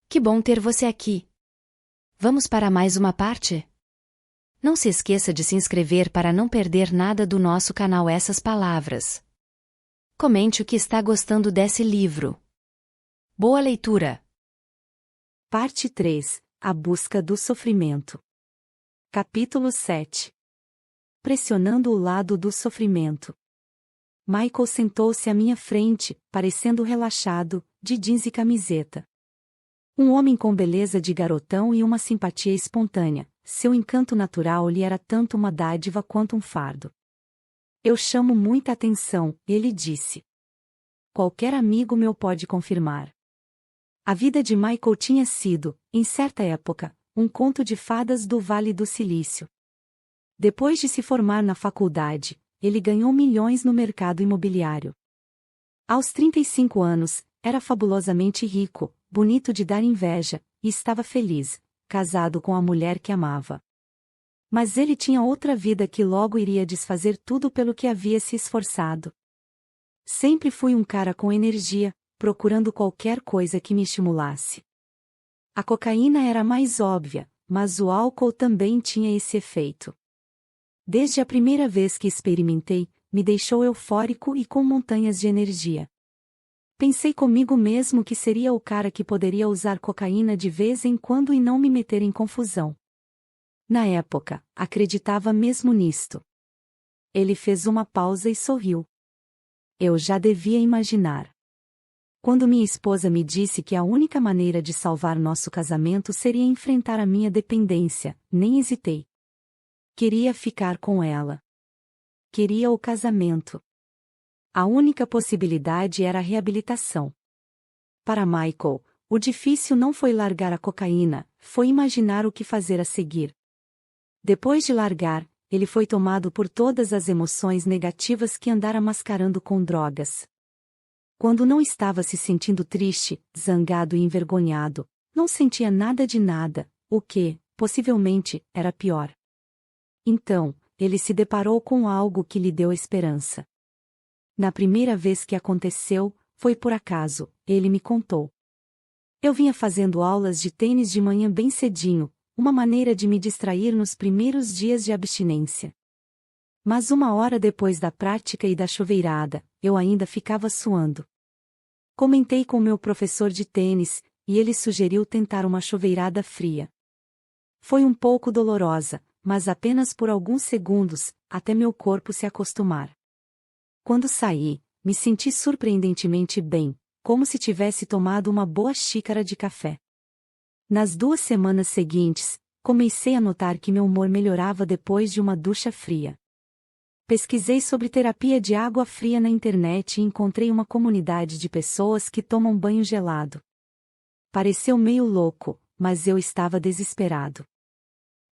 Que bom ter você aqui. Vamos para mais uma parte? Não se esqueça de se inscrever para não perder nada do nosso canal Essas Palavras. Comente o que está gostando desse livro. Boa leitura! Parte 3. A busca do sofrimento. Capítulo 7. Pressionando o lado do sofrimento. Michael sentou-se à minha frente, parecendo relaxado, de jeans e camiseta. Um homem com beleza de garotão e uma simpatia espontânea, seu encanto natural lhe era tanto uma dádiva quanto um fardo. Eu chamo muita atenção, ele disse. Qualquer amigo meu pode confirmar. A vida de Michael tinha sido, em certa época, um conto de fadas do Vale do Silício. Depois de se formar na faculdade, ele ganhou milhões no mercado imobiliário. Aos 35 anos, era fabulosamente rico, bonito de dar inveja, e estava feliz, casado com a mulher que amava. Mas ele tinha outra vida que logo iria desfazer tudo pelo que havia se esforçado. Sempre fui um cara com energia, procurando qualquer coisa que me estimulasse. A cocaína era a mais óbvia, mas o álcool também tinha esse efeito. Desde a primeira vez que experimentei, me deixou eufórico e com montanhas de energia. Pensei comigo mesmo que seria o cara que poderia usar cocaína de vez em quando e não me meter em confusão. Na época, acreditava mesmo nisto. Ele fez uma pausa e sorriu. Eu já devia imaginar. Quando minha esposa me disse que a única maneira de salvar nosso casamento seria enfrentar a minha dependência, nem hesitei. Queria ficar com ela. Queria o casamento. A única possibilidade era a reabilitação. Para Michael, o difícil não foi largar a cocaína, foi imaginar o que fazer a seguir. Depois de largar, ele foi tomado por todas as emoções negativas que andara mascarando com drogas. Quando não estava se sentindo triste, zangado e envergonhado, não sentia nada de nada, o que, possivelmente, era pior. Então, ele se deparou com algo que lhe deu esperança. Na primeira vez que aconteceu, foi por acaso, ele me contou. Eu vinha fazendo aulas de tênis de manhã bem cedinho, uma maneira de me distrair nos primeiros dias de abstinência. Mas uma hora depois da prática e da choveirada, eu ainda ficava suando. Comentei com meu professor de tênis, e ele sugeriu tentar uma choveirada fria. Foi um pouco dolorosa, mas apenas por alguns segundos, até meu corpo se acostumar. Quando saí, me senti surpreendentemente bem, como se tivesse tomado uma boa xícara de café. Nas 2 semanas seguintes, comecei a notar que meu humor melhorava depois de uma ducha fria. Pesquisei sobre terapia de água fria na internet e encontrei uma comunidade de pessoas que tomam banho gelado. Pareceu meio louco, mas eu estava desesperado.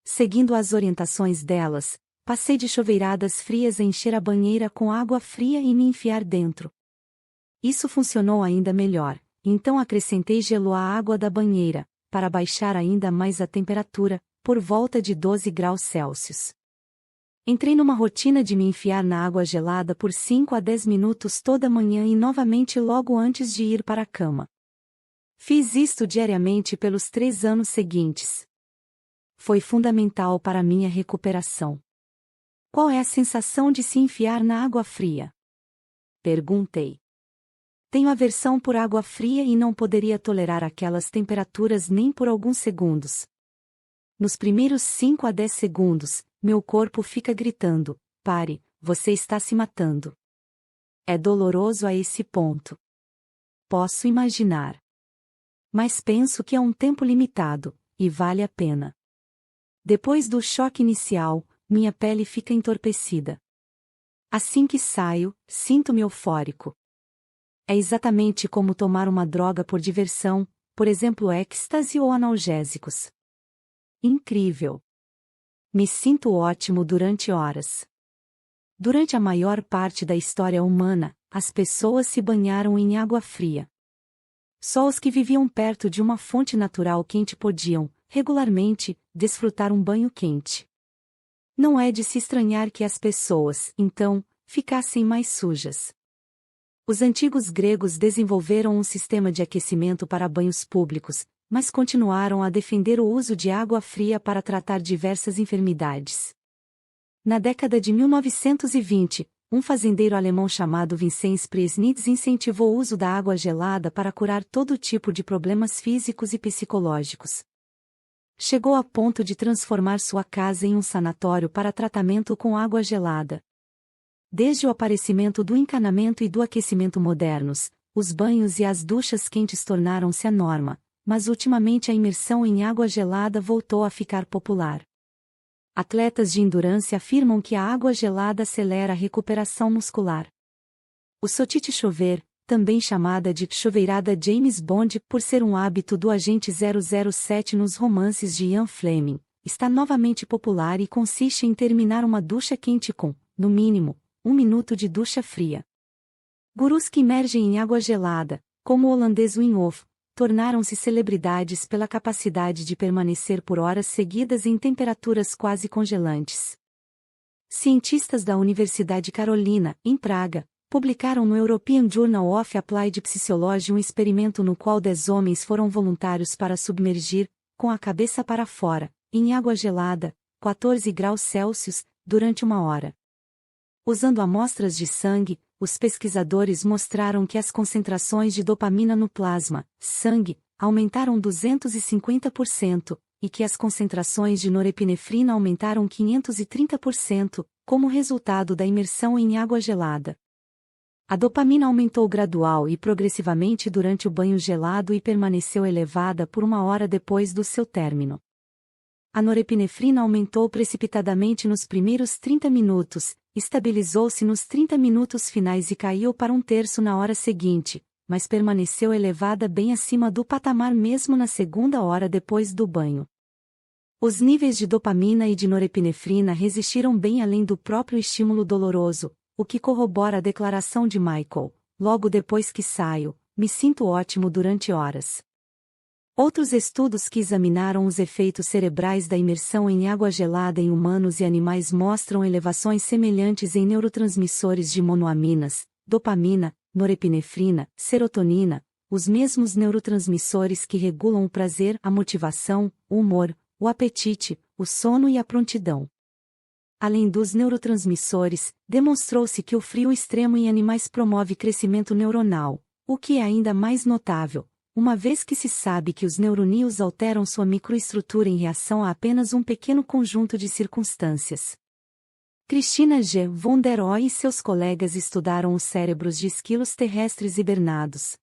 Seguindo as orientações delas, passei de choveiradas frias a encher a banheira com água fria e me enfiar dentro. Isso funcionou ainda melhor, então acrescentei gelo à água da banheira, para baixar ainda mais a temperatura, por volta de 12 graus Celsius. Entrei numa rotina de me enfiar na água gelada por 5 a 10 minutos toda manhã e novamente logo antes de ir para a cama. Fiz isto diariamente pelos 3 anos seguintes. Foi fundamental para a minha recuperação. Qual é a sensação de se enfiar na água fria? Perguntei. Tenho aversão por água fria e não poderia tolerar aquelas temperaturas nem por alguns segundos. Nos primeiros 5 a 10 segundos, meu corpo fica gritando: pare, você está se matando. É doloroso a esse ponto. Posso imaginar. Mas penso que é um tempo limitado, e vale a pena. Depois do choque inicial, minha pele fica entorpecida. Assim que saio, sinto-me eufórico. É exatamente como tomar uma droga por diversão, por exemplo êxtase ou analgésicos. Incrível. Me sinto ótimo durante horas. Durante a maior parte da história humana, as pessoas se banharam em água fria. Só os que viviam perto de uma fonte natural quente podiam, regularmente, desfrutar um banho quente. Não é de se estranhar que as pessoas, então, ficassem mais sujas. Os antigos gregos desenvolveram um sistema de aquecimento para banhos públicos, mas continuaram a defender o uso de água fria para tratar diversas enfermidades. Na década de 1920, um fazendeiro alemão chamado Vincenz Priesnitz incentivou o uso da água gelada para curar todo tipo de problemas físicos e psicológicos. Chegou a ponto de transformar sua casa em um sanatório para tratamento com água gelada. Desde o aparecimento do encanamento e do aquecimento modernos, os banhos e as duchas quentes tornaram-se a norma, mas ultimamente a imersão em água gelada voltou a ficar popular. Atletas de endurance afirmam que a água gelada acelera a recuperação muscular. O Sotite Chover, também chamada de chuveirada James Bond por ser um hábito do agente 007 nos romances de Ian Fleming, está novamente popular e consiste em terminar uma ducha quente com, no mínimo, 1 minuto de ducha fria. Gurus que emergem em água gelada, como o holandês Wim Hof, tornaram-se celebridades pela capacidade de permanecer por horas seguidas em temperaturas quase congelantes. Cientistas da Universidade Carolina, em Praga, publicaram no European Journal of Applied Psychology um experimento no qual 10 homens foram voluntários para submergir, com a cabeça para fora, em água gelada, 14 graus Celsius, durante 1 hora. Usando amostras de sangue, os pesquisadores mostraram que as concentrações de dopamina no plasma, sangue, aumentaram 250%, e que as concentrações de norepinefrina aumentaram 530%, como resultado da imersão em água gelada. A dopamina aumentou gradual e progressivamente durante o banho gelado e permaneceu elevada por 1 hora depois do seu término. A norepinefrina aumentou precipitadamente nos primeiros 30 minutos, estabilizou-se nos 30 minutos finais e caiu para 1/3 na hora seguinte, mas permaneceu elevada bem acima do patamar mesmo na segunda hora depois do banho. Os níveis de dopamina e de norepinefrina resistiram bem além do próprio estímulo doloroso, o que corrobora a declaração de Michael: logo depois que saio, me sinto ótimo durante horas. Outros estudos que examinaram os efeitos cerebrais da imersão em água gelada em humanos e animais mostram elevações semelhantes em neurotransmissores de monoaminas, dopamina, norepinefrina, serotonina, os mesmos neurotransmissores que regulam o prazer, a motivação, o humor, o apetite, o sono e a prontidão. Além dos neurotransmissores, demonstrou-se que o frio extremo em animais promove crescimento neuronal, o que é ainda mais notável, uma vez que se sabe que os neuroníons alteram sua microestrutura em reação a apenas um pequeno conjunto de circunstâncias. Christina G. von der Rohe e seus colegas estudaram os cérebros de esquilos terrestres hibernados.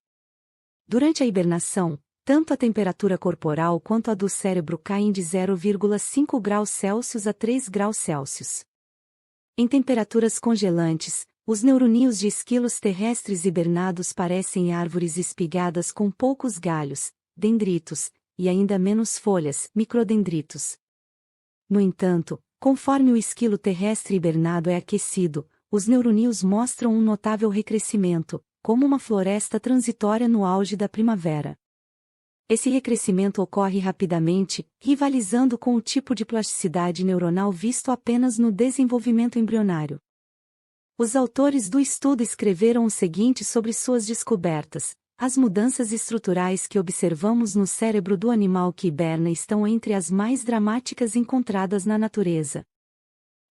Durante a hibernação, tanto a temperatura corporal quanto a do cérebro caem de 0,5 graus Celsius a 3 graus Celsius. Em temperaturas congelantes, os neuroníons de esquilos terrestres hibernados parecem árvores espigadas com poucos galhos, dendritos, e ainda menos folhas, microdendritos. No entanto, conforme o esquilo terrestre hibernado é aquecido, os neuroníons mostram um notável recrescimento, como uma floresta transitória no auge da primavera. Esse recrescimento ocorre rapidamente, rivalizando com o tipo de plasticidade neuronal visto apenas no desenvolvimento embrionário. Os autores do estudo escreveram o seguinte sobre suas descobertas: as mudanças estruturais que observamos no cérebro do animal que hiberna estão entre as mais dramáticas encontradas na natureza.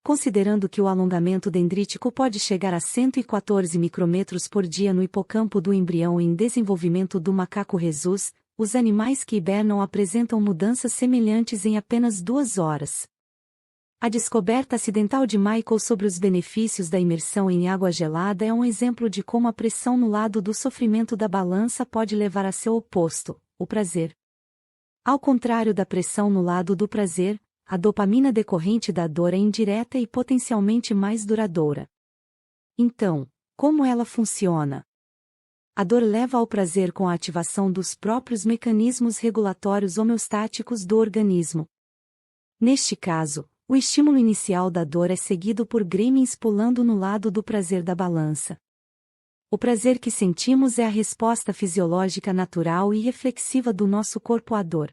Considerando que o alongamento dendrítico pode chegar a 114 micrômetros por dia no hipocampo do embrião em desenvolvimento do macaco rhesus, os animais que hibernam apresentam mudanças semelhantes em apenas 2 horas. A descoberta acidental de Michael sobre os benefícios da imersão em água gelada é um exemplo de como a pressão no lado do sofrimento da balança pode levar a seu oposto, o prazer. Ao contrário da pressão no lado do prazer, a dopamina decorrente da dor é indireta e potencialmente mais duradoura. Então, como ela funciona? A dor leva ao prazer com a ativação dos próprios mecanismos regulatórios homeostáticos do organismo. Neste caso, o estímulo inicial da dor é seguido por gremlins pulando no lado do prazer da balança. O prazer que sentimos é a resposta fisiológica natural e reflexiva do nosso corpo à dor.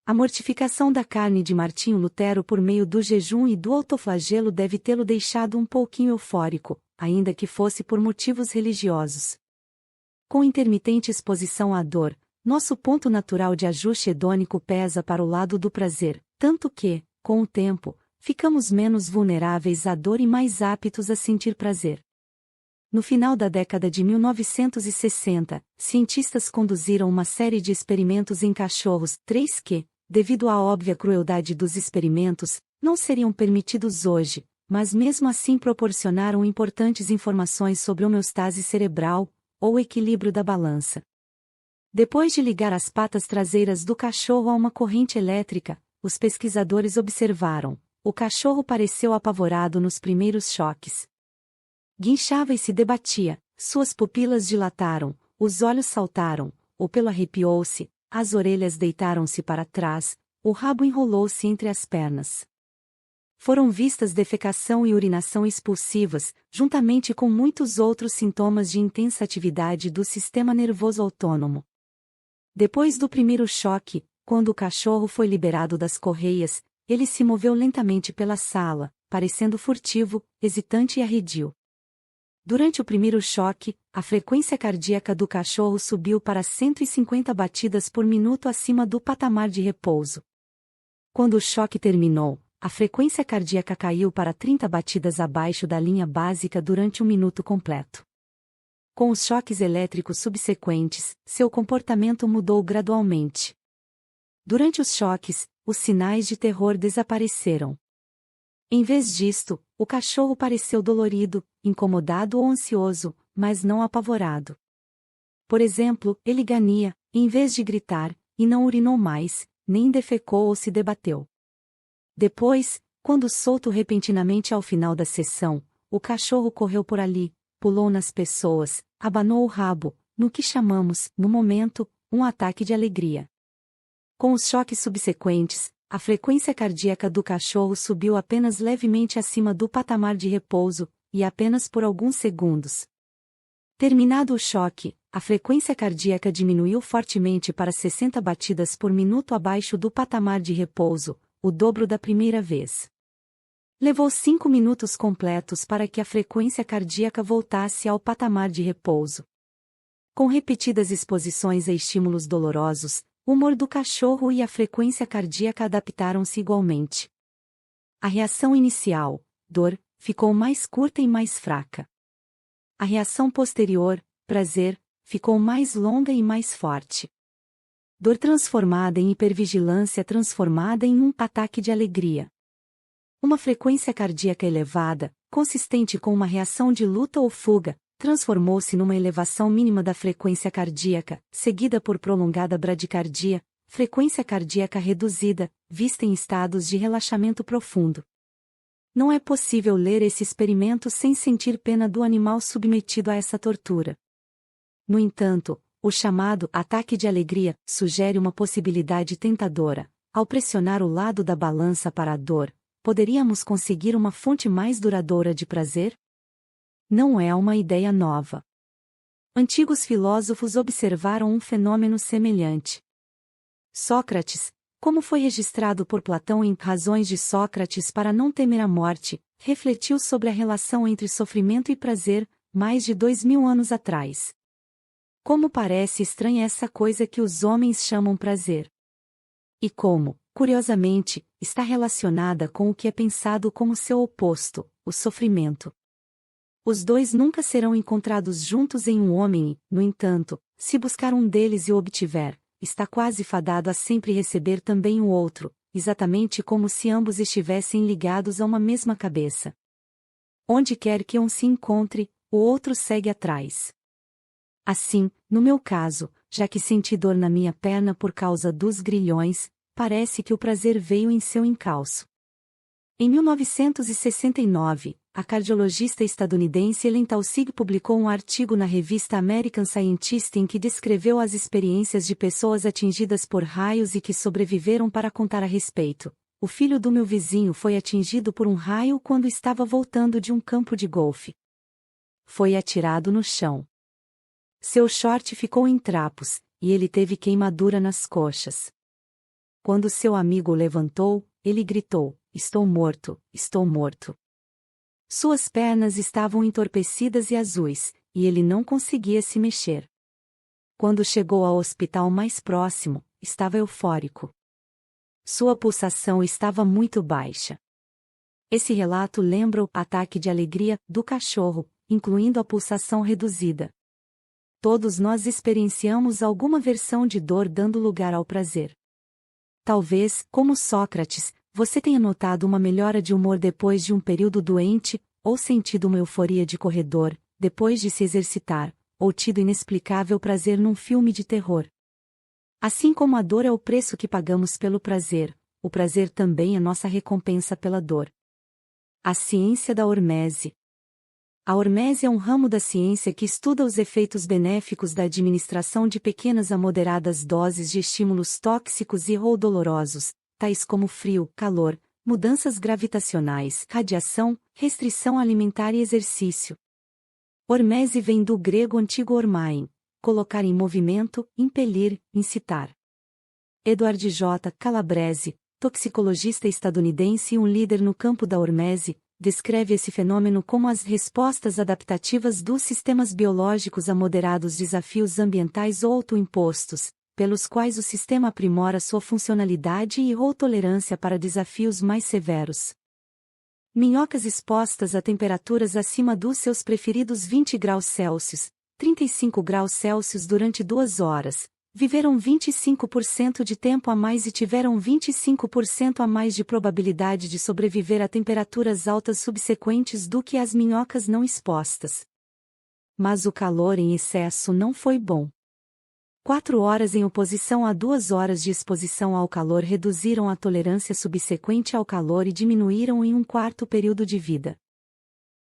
A mortificação da carne de Martinho Lutero por meio do jejum e do autoflagelo deve tê-lo deixado um pouquinho eufórico, ainda que fosse por motivos religiosos. Com intermitente exposição à dor, nosso ponto natural de ajuste hedônico pesa para o lado do prazer, tanto que, com o tempo, ficamos menos vulneráveis à dor e mais aptos a sentir prazer. No final da década de 1960, cientistas conduziram uma série de experimentos em cachorros, 3 que, devido à óbvia crueldade dos experimentos, não seriam permitidos hoje, mas mesmo assim proporcionaram importantes informações sobre homeostase cerebral, ou equilíbrio da balança. Depois de ligar as patas traseiras do cachorro a uma corrente elétrica, os pesquisadores observaram: o cachorro pareceu apavorado nos primeiros choques. Guinchava e se debatia, suas pupilas dilataram, os olhos saltaram, o pelo arrepiou-se, as orelhas deitaram-se para trás, o rabo enrolou-se entre as pernas. Foram vistas defecação e urinação expulsivas, juntamente com muitos outros sintomas de intensa atividade do sistema nervoso autônomo. Depois do primeiro choque, quando o cachorro foi liberado das correias, ele se moveu lentamente pela sala, parecendo furtivo, hesitante e arredio. Durante o primeiro choque, a frequência cardíaca do cachorro subiu para 150 batidas por minuto acima do patamar de repouso. Quando o choque terminou, a frequência cardíaca caiu para 30 batidas abaixo da linha básica durante um minuto completo. Com os choques elétricos subsequentes, seu comportamento mudou gradualmente. Durante os choques, os sinais de terror desapareceram. Em vez disto, o cachorro pareceu dolorido, incomodado ou ansioso, mas não apavorado. Por exemplo, ele gania, em vez de gritar, e não urinou mais, nem defecou ou se debateu. Depois, quando solto repentinamente ao final da sessão, o cachorro correu por ali, pulou nas pessoas, abanou o rabo, no que chamamos, no momento, um ataque de alegria. Com os choques subsequentes, a frequência cardíaca do cachorro subiu apenas levemente acima do patamar de repouso, e apenas por alguns segundos. Terminado o choque, a frequência cardíaca diminuiu fortemente para 60 batidas por minuto abaixo do patamar de repouso, o dobro da primeira vez. Levou 5 minutos completos para que a frequência cardíaca voltasse ao patamar de repouso. Com repetidas exposições a estímulos dolorosos, o humor do cachorro e a frequência cardíaca adaptaram-se igualmente. A reação inicial, dor, ficou mais curta e mais fraca. A reação posterior, prazer, ficou mais longa e mais forte. Dor transformada em hipervigilância transformada em um ataque de alegria. Uma frequência cardíaca elevada, consistente com uma reação de luta ou fuga, transformou-se numa elevação mínima da frequência cardíaca, seguida por prolongada bradicardia, frequência cardíaca reduzida, vista em estados de relaxamento profundo. Não é possível ler esse experimento sem sentir pena do animal submetido a essa tortura. No entanto, o chamado ataque de alegria sugere uma possibilidade tentadora. Ao pressionar o lado da balança para a dor, poderíamos conseguir uma fonte mais duradoura de prazer? Não é uma ideia nova. Antigos filósofos observaram um fenômeno semelhante. Sócrates, como foi registrado por Platão em Razões de Sócrates para não temer a morte, refletiu sobre a relação entre sofrimento e prazer, mais de 2000 anos atrás. Como parece estranha essa coisa que os homens chamam prazer. E como, curiosamente, está relacionada com o que é pensado como seu oposto, o sofrimento. Os dois nunca serão encontrados juntos em um homem e, no entanto, se buscar um deles e o obtiver, está quase fadado a sempre receber também o outro, exatamente como se ambos estivessem ligados a uma mesma cabeça. Onde quer que um se encontre, o outro segue atrás. Assim, no meu caso, já que senti dor na minha perna por causa dos grilhões, parece que o prazer veio em seu encalço. Em 1969, a cardiologista estadunidense Ellen Taussig publicou um artigo na revista American Scientist em que descreveu as experiências de pessoas atingidas por raios e que sobreviveram para contar a respeito. O filho do meu vizinho foi atingido por um raio quando estava voltando de um campo de golfe. Foi atirado no chão. Seu short ficou em trapos, e ele teve queimadura nas coxas. Quando seu amigo o levantou, ele gritou: "Estou morto, estou morto." Suas pernas estavam entorpecidas e azuis, e ele não conseguia se mexer. Quando chegou ao hospital mais próximo, estava eufórico. Sua pulsação estava muito baixa. Esse relato lembra o ataque de alegria do cachorro, incluindo a pulsação reduzida. Todos nós experienciamos alguma versão de dor dando lugar ao prazer. Talvez, como Sócrates, você tenha notado uma melhora de humor depois de um período doente, ou sentido uma euforia de corredor, depois de se exercitar, ou tido inexplicável prazer num filme de terror. Assim como a dor é o preço que pagamos pelo prazer, o prazer também é nossa recompensa pela dor. A ciência da hormese. A hormese é um ramo da ciência que estuda os efeitos benéficos da administração de pequenas a moderadas doses de estímulos tóxicos e ou dolorosos, tais como frio, calor, mudanças gravitacionais, radiação, restrição alimentar e exercício. Hormese vem do grego antigo ormain, colocar em movimento, impelir, incitar. Edward J. Calabrese, toxicologista estadunidense e um líder no campo da hormese, descreve esse fenômeno como as respostas adaptativas dos sistemas biológicos a moderados desafios ambientais ou autoimpostos, pelos quais o sistema aprimora sua funcionalidade e ou tolerância para desafios mais severos. Minhocas expostas a temperaturas acima dos seus preferidos 20 graus Celsius, 35 graus Celsius durante 2 horas, viveram 25% de tempo a mais e tiveram 25% a mais de probabilidade de sobreviver a temperaturas altas subsequentes do que as minhocas não expostas. Mas o calor em excesso não foi bom. 4 horas em oposição a 2 horas de exposição ao calor reduziram a tolerância subsequente ao calor e diminuíram em 1/4 o período de vida.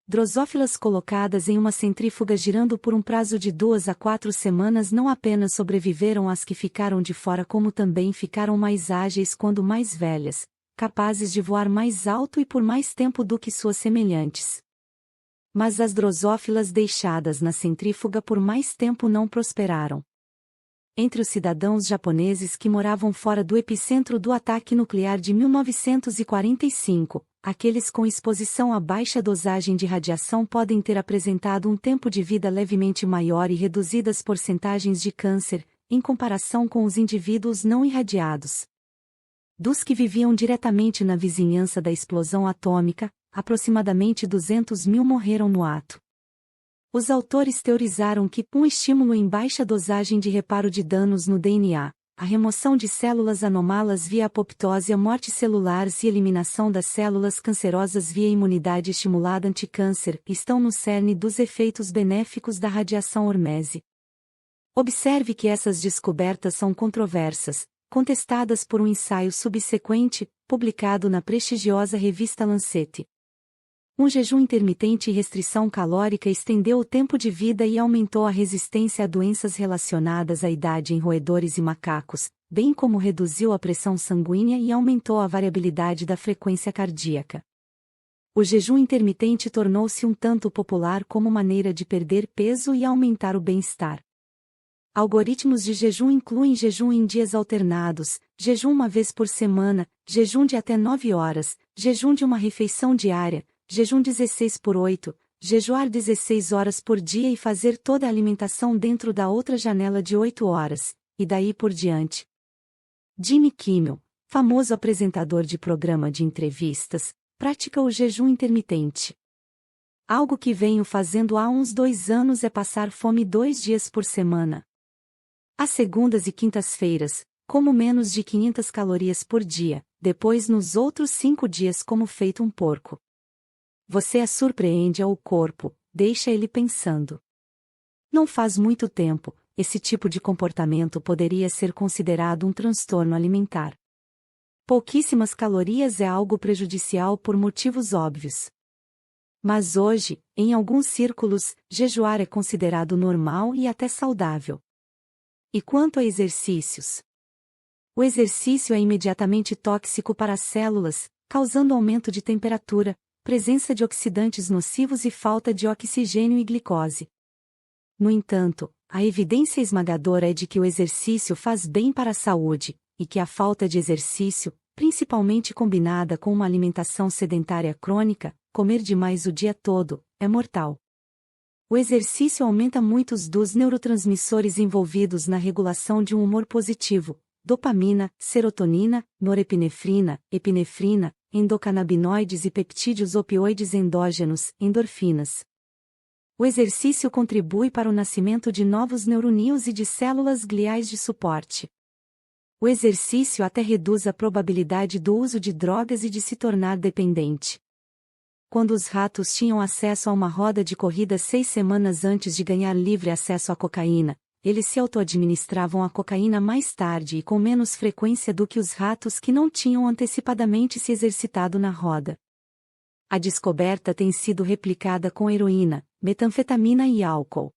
Drosófilas colocadas em uma centrífuga girando por um prazo de 2 a 4 semanas não apenas sobreviveram às que ficaram de fora, como também ficaram mais ágeis quando mais velhas, capazes de voar mais alto e por mais tempo do que suas semelhantes. Mas as drosófilas deixadas na centrífuga por mais tempo não prosperaram. Entre os cidadãos japoneses que moravam fora do epicentro do ataque nuclear de 1945, aqueles com exposição a baixa dosagem de radiação podem ter apresentado um tempo de vida levemente maior e reduzidas porcentagens de câncer, em comparação com os indivíduos não irradiados. Dos que viviam diretamente na vizinhança da explosão atômica, aproximadamente 200.000 morreram no ato. Os autores teorizaram que um estímulo em baixa dosagem de reparo de danos no DNA, a remoção de células anômalas via apoptose, a morte celulares e eliminação das células cancerosas via imunidade estimulada anticâncer, estão no cerne dos efeitos benéficos da radiação hormese. Observe que essas descobertas são controversas, contestadas por um ensaio subsequente, publicado na prestigiosa revista Lancet. Um jejum intermitente e restrição calórica estendeu o tempo de vida e aumentou a resistência a doenças relacionadas à idade em roedores e macacos, bem como reduziu a pressão sanguínea e aumentou a variabilidade da frequência cardíaca. O jejum intermitente tornou-se um tanto popular como maneira de perder peso e aumentar o bem-estar. Algoritmos de jejum incluem jejum em dias alternados, jejum uma vez por semana, jejum de até 9 horas, jejum de uma refeição diária, jejum 16/8, jejuar 16 horas por dia e fazer toda a alimentação dentro da outra janela de 8 horas, e daí por diante. Jimmy Kimmel, famoso apresentador de programa de entrevistas, pratica o jejum intermitente. Algo que venho fazendo há uns 2 anos é passar fome 2 dias por semana. Às segundas e quintas-feiras, como menos de 500 calorias por dia, depois nos outros 5 dias como feito um porco. Você a surpreende ao corpo, deixa ele pensando. Não faz muito tempo, esse tipo de comportamento poderia ser considerado um transtorno alimentar. Pouquíssimas calorias é algo prejudicial por motivos óbvios. Mas hoje, em alguns círculos, jejuar é considerado normal e até saudável. E quanto a exercícios? O exercício é imediatamente tóxico para as células, causando aumento de temperatura, presença de oxidantes nocivos e falta de oxigênio e glicose. No entanto, a evidência esmagadora é de que o exercício faz bem para a saúde, e que a falta de exercício, principalmente combinada com uma alimentação sedentária crônica, comer demais o dia todo, é mortal. O exercício aumenta muitos dos neurotransmissores envolvidos na regulação de um humor positivo: dopamina, serotonina, norepinefrina, epinefrina, endocannabinoides e peptídeos opioides endógenos, endorfinas. O exercício contribui para o nascimento de novos neuroníons e de células gliais de suporte. O exercício até reduz a probabilidade do uso de drogas e de se tornar dependente. Quando os ratos tinham acesso a uma roda de corrida 6 semanas antes de ganhar livre acesso à cocaína, eles se autoadministravam a cocaína mais tarde e com menos frequência do que os ratos que não tinham antecipadamente se exercitado na roda. A descoberta tem sido replicada com heroína, metanfetamina e álcool.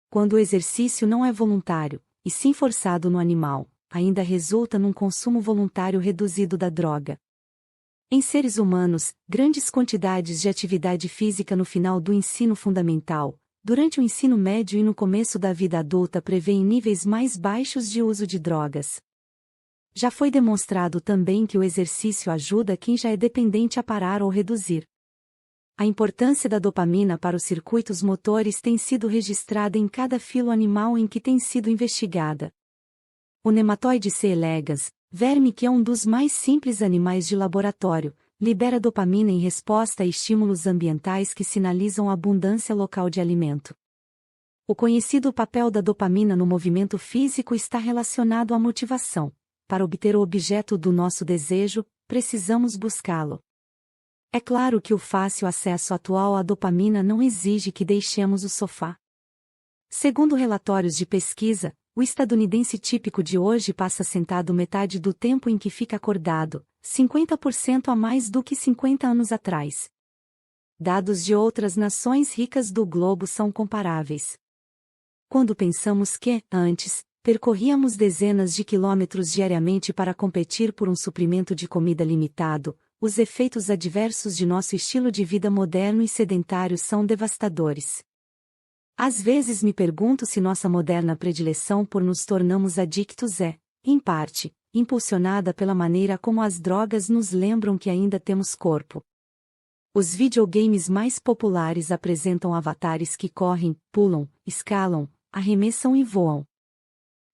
Quando o exercício não é voluntário, e sim forçado no animal, ainda resulta num consumo voluntário reduzido da droga. Em seres humanos, grandes quantidades de atividade física no final do ensino fundamental, durante o ensino médio e no começo da vida adulta prevêem níveis mais baixos de uso de drogas. Já foi demonstrado também que o exercício ajuda quem já é dependente a parar ou reduzir. A importância da dopamina para os circuitos motores tem sido registrada em cada filo animal em que tem sido investigada. O nematóide C. elegans, verme que é um dos mais simples animais de laboratório, libera dopamina em resposta a estímulos ambientais que sinalizam a abundância local de alimento. O conhecido papel da dopamina no movimento físico está relacionado à motivação. Para obter o objeto do nosso desejo, precisamos buscá-lo. É claro que o fácil acesso atual à dopamina não exige que deixemos o sofá. Segundo relatórios de pesquisa, o estadunidense típico de hoje passa sentado metade do tempo em que fica acordado, 50% a mais do que 50 anos atrás. Dados de outras nações ricas do globo são comparáveis. Quando pensamos que, antes, percorríamos dezenas de quilômetros diariamente para competir por um suprimento de comida limitado, os efeitos adversos de nosso estilo de vida moderno e sedentário são devastadores. Às vezes me pergunto se nossa moderna predileção por nos tornamos adictos é, em parte, impulsionada pela maneira como as drogas nos lembram que ainda temos corpo. Os videogames mais populares apresentam avatares que correm, pulam, escalam, arremessam e voam.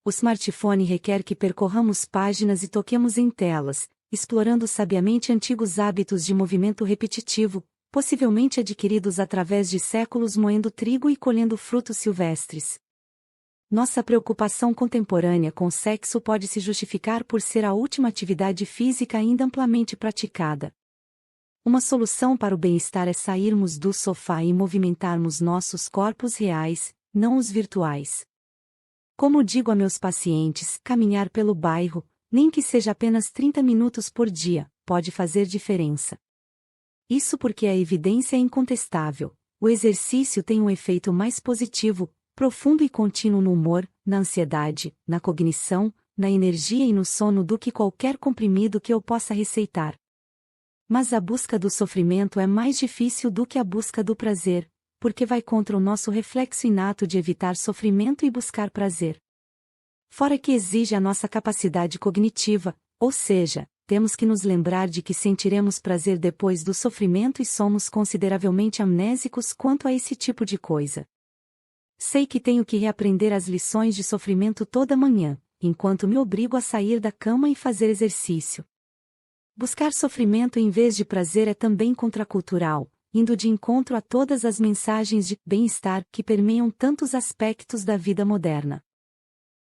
O smartphone requer que percorramos páginas e toquemos em telas, explorando sabiamente antigos hábitos de movimento repetitivo, possivelmente adquiridos através de séculos moendo trigo e colhendo frutos silvestres. Nossa preocupação contemporânea com o sexo pode se justificar por ser a última atividade física ainda amplamente praticada. Uma solução para o bem-estar é sairmos do sofá e movimentarmos nossos corpos reais, não os virtuais. Como digo a meus pacientes, caminhar pelo bairro, nem que seja apenas 30 minutos por dia, pode fazer diferença. Isso porque a evidência é incontestável. O exercício tem um efeito mais positivo, profundo e contínuo no humor, na ansiedade, na cognição, na energia e no sono do que qualquer comprimido que eu possa receitar. Mas a busca do sofrimento é mais difícil do que a busca do prazer, porque vai contra o nosso reflexo inato de evitar sofrimento e buscar prazer. Fora que exige a nossa capacidade cognitiva, ou seja, temos que nos lembrar de que sentiremos prazer depois do sofrimento e somos consideravelmente amnésicos quanto a esse tipo de coisa. Sei que tenho que reaprender as lições de sofrimento toda manhã, enquanto me obrigo a sair da cama e fazer exercício. Buscar sofrimento em vez de prazer é também contracultural, indo de encontro a todas as mensagens de bem-estar que permeiam tantos aspectos da vida moderna.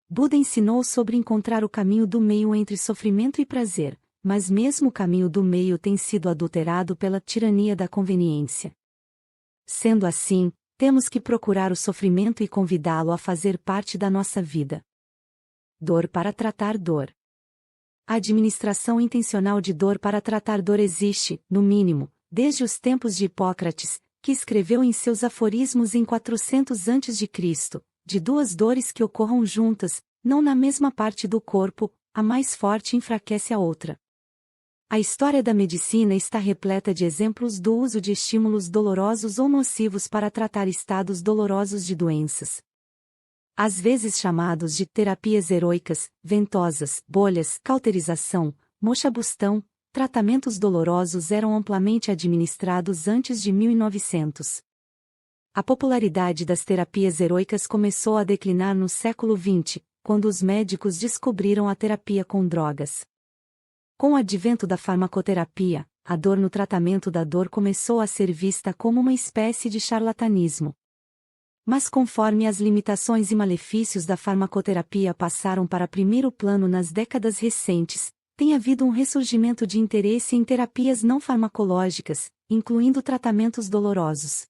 Buda ensinou sobre encontrar o caminho do meio entre sofrimento e prazer, mas mesmo o caminho do meio tem sido adulterado pela tirania da conveniência. Sendo assim, temos que procurar o sofrimento e convidá-lo a fazer parte da nossa vida. Dor para tratar dor. A administração intencional de dor para tratar dor existe, no mínimo, desde os tempos de Hipócrates, que escreveu em seus aforismos em 400 a.C., de duas dores que ocorram juntas, não na mesma parte do corpo, a mais forte enfraquece a outra. A história da medicina está repleta de exemplos do uso de estímulos dolorosos ou nocivos para tratar estados dolorosos de doenças. Às vezes chamados de terapias heroicas, ventosas, bolhas, cauterização, mochabustão, tratamentos dolorosos eram amplamente administrados antes de 1900. A popularidade das terapias heroicas começou a declinar no século XX, quando os médicos descobriram a terapia com drogas. Com o advento da farmacoterapia, a dor no tratamento da dor começou a ser vista como uma espécie de charlatanismo. Mas conforme as limitações e malefícios da farmacoterapia passaram para primeiro plano nas décadas recentes, tem havido um ressurgimento de interesse em terapias não farmacológicas, incluindo tratamentos dolorosos.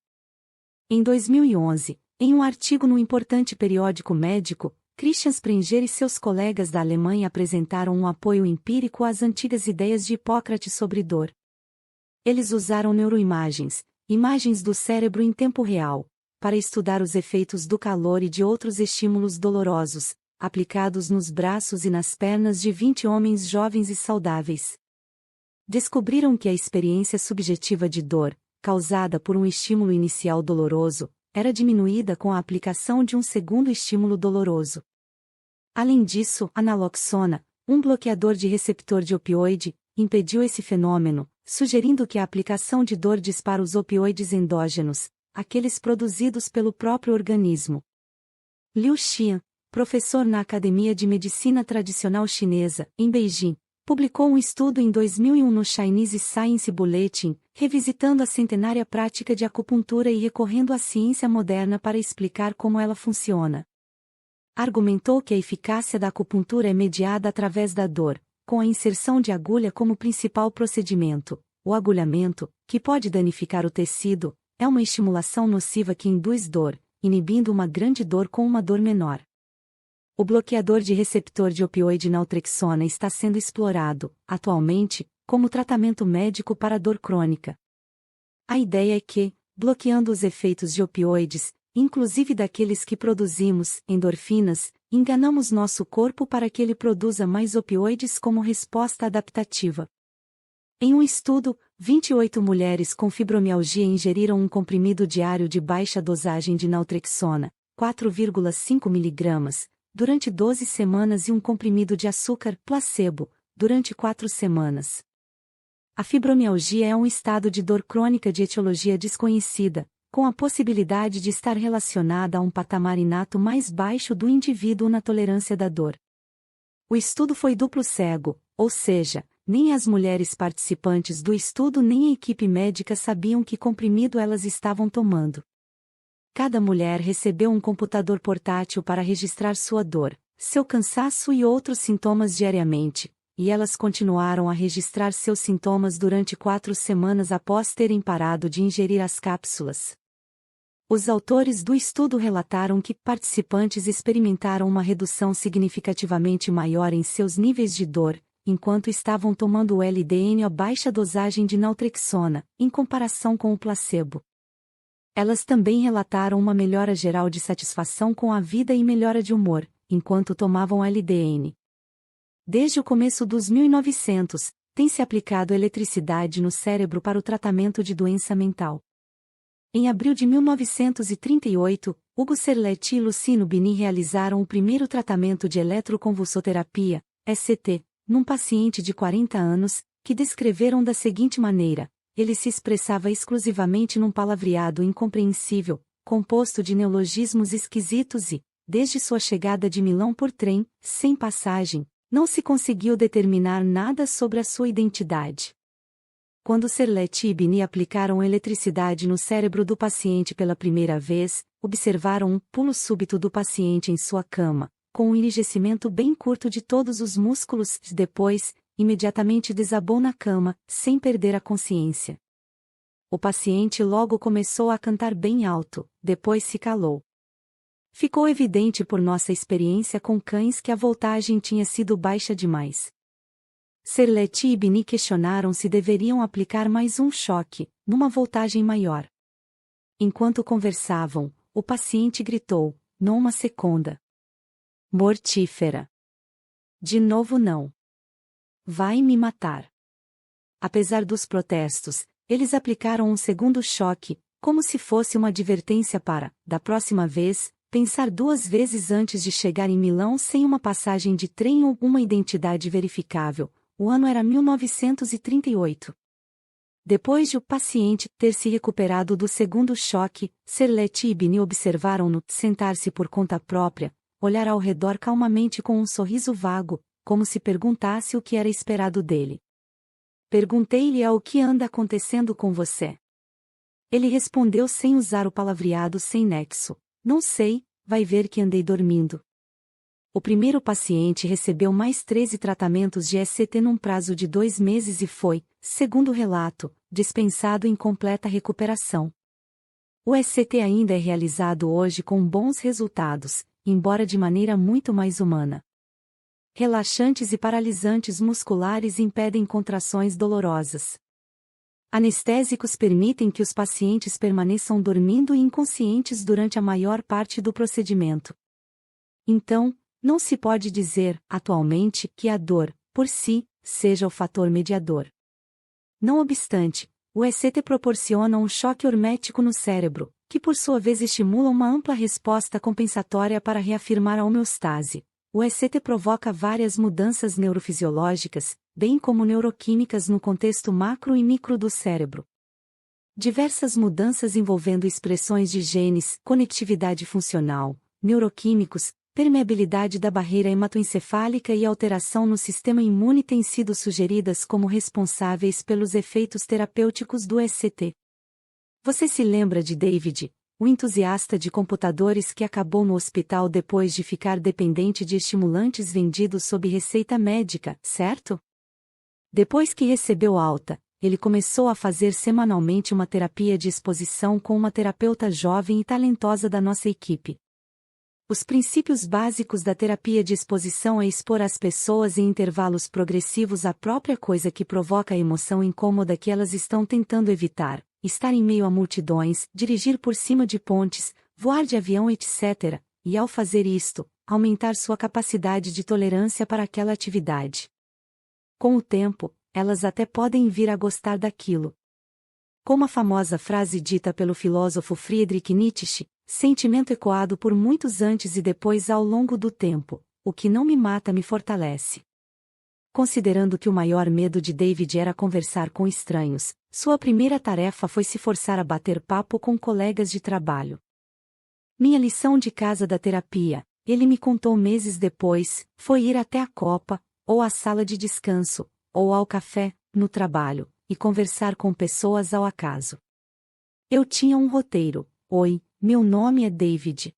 Em 2011, em um artigo no importante periódico médico, Christian Sprenger e seus colegas da Alemanha apresentaram um apoio empírico às antigas ideias de Hipócrates sobre dor. Eles usaram neuroimagens, imagens do cérebro em tempo real, para estudar os efeitos do calor e de outros estímulos dolorosos, aplicados nos braços e nas pernas de 20 homens jovens e saudáveis. Descobriram que a experiência subjetiva de dor, causada por um estímulo inicial doloroso, era diminuída com a aplicação de um segundo estímulo doloroso. Além disso, a naloxona, um bloqueador de receptor de opioide, impediu esse fenômeno, sugerindo que a aplicação de dor dispara os opioides endógenos, aqueles produzidos pelo próprio organismo. Liu Xian, professor na Academia de Medicina Tradicional Chinesa, em Beijing, publicou um estudo em 2001 no Chinese Science Bulletin, revisitando a centenária prática de acupuntura e recorrendo à ciência moderna para explicar como ela funciona. Argumentou que a eficácia da acupuntura é mediada através da dor, com a inserção de agulha como principal procedimento. O agulhamento, que pode danificar o tecido, é uma estimulação nociva que induz dor, inibindo uma grande dor com uma dor menor. O bloqueador de receptor de opioide naltrexona está sendo explorado, atualmente, como tratamento médico para dor crônica. A ideia é que, bloqueando os efeitos de opioides, inclusive daqueles que produzimos, endorfinas, enganamos nosso corpo para que ele produza mais opioides como resposta adaptativa. Em um estudo, 28 mulheres com fibromialgia ingeriram um comprimido diário de baixa dosagem de naltrexona, 4,5 mg, durante 12 semanas e um comprimido de açúcar, placebo, durante 4 semanas. A fibromialgia é um estado de dor crônica de etiologia desconhecida, com a possibilidade de estar relacionada a um patamar inato mais baixo do indivíduo na tolerância da dor. O estudo foi duplo cego, ou seja, nem as mulheres participantes do estudo nem a equipe médica sabiam que comprimido elas estavam tomando. Cada mulher recebeu um computador portátil para registrar sua dor, seu cansaço e outros sintomas diariamente, e elas continuaram a registrar seus sintomas durante 4 semanas após terem parado de ingerir as cápsulas. Os autores do estudo relataram que participantes experimentaram uma redução significativamente maior em seus níveis de dor, enquanto estavam tomando o LDN a baixa dosagem de naltrexona, em comparação com o placebo. Elas também relataram uma melhora geral de satisfação com a vida e melhora de humor, enquanto tomavam LDN. Desde o começo dos 1900, tem-se aplicado eletricidade no cérebro para o tratamento de doença mental. Em abril de 1938, Hugo Serletti e Luciano Bini realizaram o primeiro tratamento de eletroconvulsoterapia, ECT, num paciente de 40 anos, que descreveram da seguinte maneira: ele se expressava exclusivamente num palavreado incompreensível, composto de neologismos esquisitos e, desde sua chegada de Milão por trem, sem passagem, não se conseguiu determinar nada sobre a sua identidade. Quando Serletti e Bini aplicaram eletricidade no cérebro do paciente pela primeira vez, observaram um pulo súbito do paciente em sua cama, com um enrijecimento bem curto de todos os músculos. Depois, imediatamente desabou na cama, sem perder a consciência. O paciente logo começou a cantar bem alto, depois se calou. Ficou evidente por nossa experiência com cães que a voltagem tinha sido baixa demais. Serletti e Bini questionaram se deveriam aplicar mais um choque, numa voltagem maior. Enquanto conversavam, o paciente gritou, numa seconda: mortífera. De novo não. Vai me matar. Apesar dos protestos, eles aplicaram um segundo choque, como se fosse uma advertência para, da próxima vez, pensar 2 vezes antes de chegar em Milão sem uma passagem de trem ou uma identidade verificável. O ano era 1938. Depois de o paciente ter se recuperado do segundo choque, Serlet e Bini observaram-no sentar-se por conta própria, olhar ao redor calmamente com um sorriso vago, como se perguntasse o que era esperado dele. Perguntei-lhe o que anda acontecendo com você. Ele respondeu sem usar o palavreado sem nexo. Não sei, vai ver que andei dormindo. O primeiro paciente recebeu mais 13 tratamentos de ECT num prazo de 2 meses e foi, segundo o relato, dispensado em completa recuperação. O ECT ainda é realizado hoje com bons resultados, embora de maneira muito mais humana. Relaxantes e paralisantes musculares impedem contrações dolorosas. Anestésicos permitem que os pacientes permaneçam dormindo e inconscientes durante a maior parte do procedimento. Então, não se pode dizer, atualmente, que a dor, por si, seja o fator mediador. Não obstante, o ECT proporciona um choque hormético no cérebro, que por sua vez estimula uma ampla resposta compensatória para reafirmar a homeostase. O ECT provoca várias mudanças neurofisiológicas, bem como neuroquímicas no contexto macro e micro do cérebro. Diversas mudanças envolvendo expressões de genes, conectividade funcional, neuroquímicos, permeabilidade da barreira hematoencefálica e alteração no sistema imune têm sido sugeridas como responsáveis pelos efeitos terapêuticos do ECT. Você se lembra de David, o entusiasta de computadores que acabou no hospital depois de ficar dependente de estimulantes vendidos sob receita médica, certo? Depois que recebeu alta, ele começou a fazer semanalmente uma terapia de exposição com uma terapeuta jovem e talentosa da nossa equipe. Os princípios básicos da terapia de exposição é expor as pessoas em intervalos progressivos à própria coisa que provoca a emoção incômoda que elas estão tentando evitar, estar em meio a multidões, dirigir por cima de pontes, voar de avião, etc., e ao fazer isto, aumentar sua capacidade de tolerância para aquela atividade. Com o tempo, elas até podem vir a gostar daquilo. Como a famosa frase dita pelo filósofo Friedrich Nietzsche, sentimento ecoado por muitos antes e depois ao longo do tempo, o que não me mata me fortalece. Considerando que o maior medo de David era conversar com estranhos, sua primeira tarefa foi se forçar a bater papo com colegas de trabalho. Minha lição de casa da terapia, ele me contou meses depois, foi ir até a copa, ou à sala de descanso, ou ao café, no trabalho, e conversar com pessoas ao acaso. Eu tinha um roteiro. Oi, meu nome é David.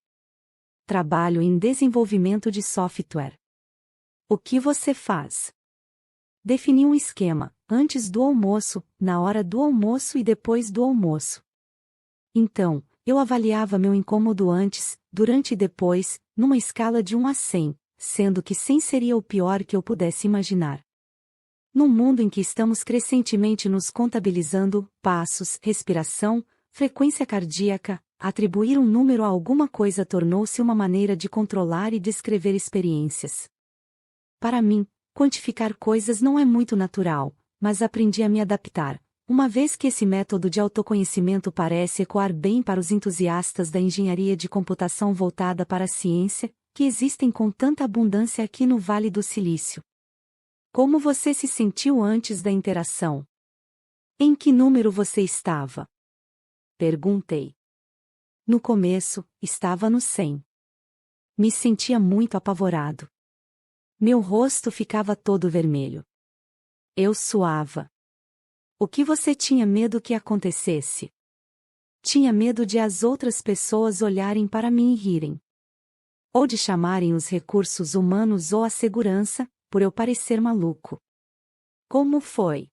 Trabalho em desenvolvimento de software. O que você faz? Defini um esquema, antes do almoço, na hora do almoço e depois do almoço. Então, eu avaliava meu incômodo antes, durante e depois, numa escala de 1 a 100, sendo que 100 seria o pior que eu pudesse imaginar. Num mundo em que estamos crescentemente nos contabilizando, passos, respiração, frequência cardíaca, atribuir um número a alguma coisa tornou-se uma maneira de controlar e descrever experiências. Para mim, quantificar coisas não é muito natural, mas aprendi a me adaptar, uma vez que esse método de autoconhecimento parece ecoar bem para os entusiastas da engenharia de computação voltada para a ciência, que existem com tanta abundância aqui no Vale do Silício. Como você se sentiu antes da interação? Em que número você estava? Perguntei. No começo, estava no 100. Me sentia muito apavorado. Meu rosto ficava todo vermelho. Eu suava. O que você tinha medo que acontecesse? Tinha medo de as outras pessoas olharem para mim e rirem. Ou de chamarem os recursos humanos ou a segurança, por eu parecer maluco. Como foi?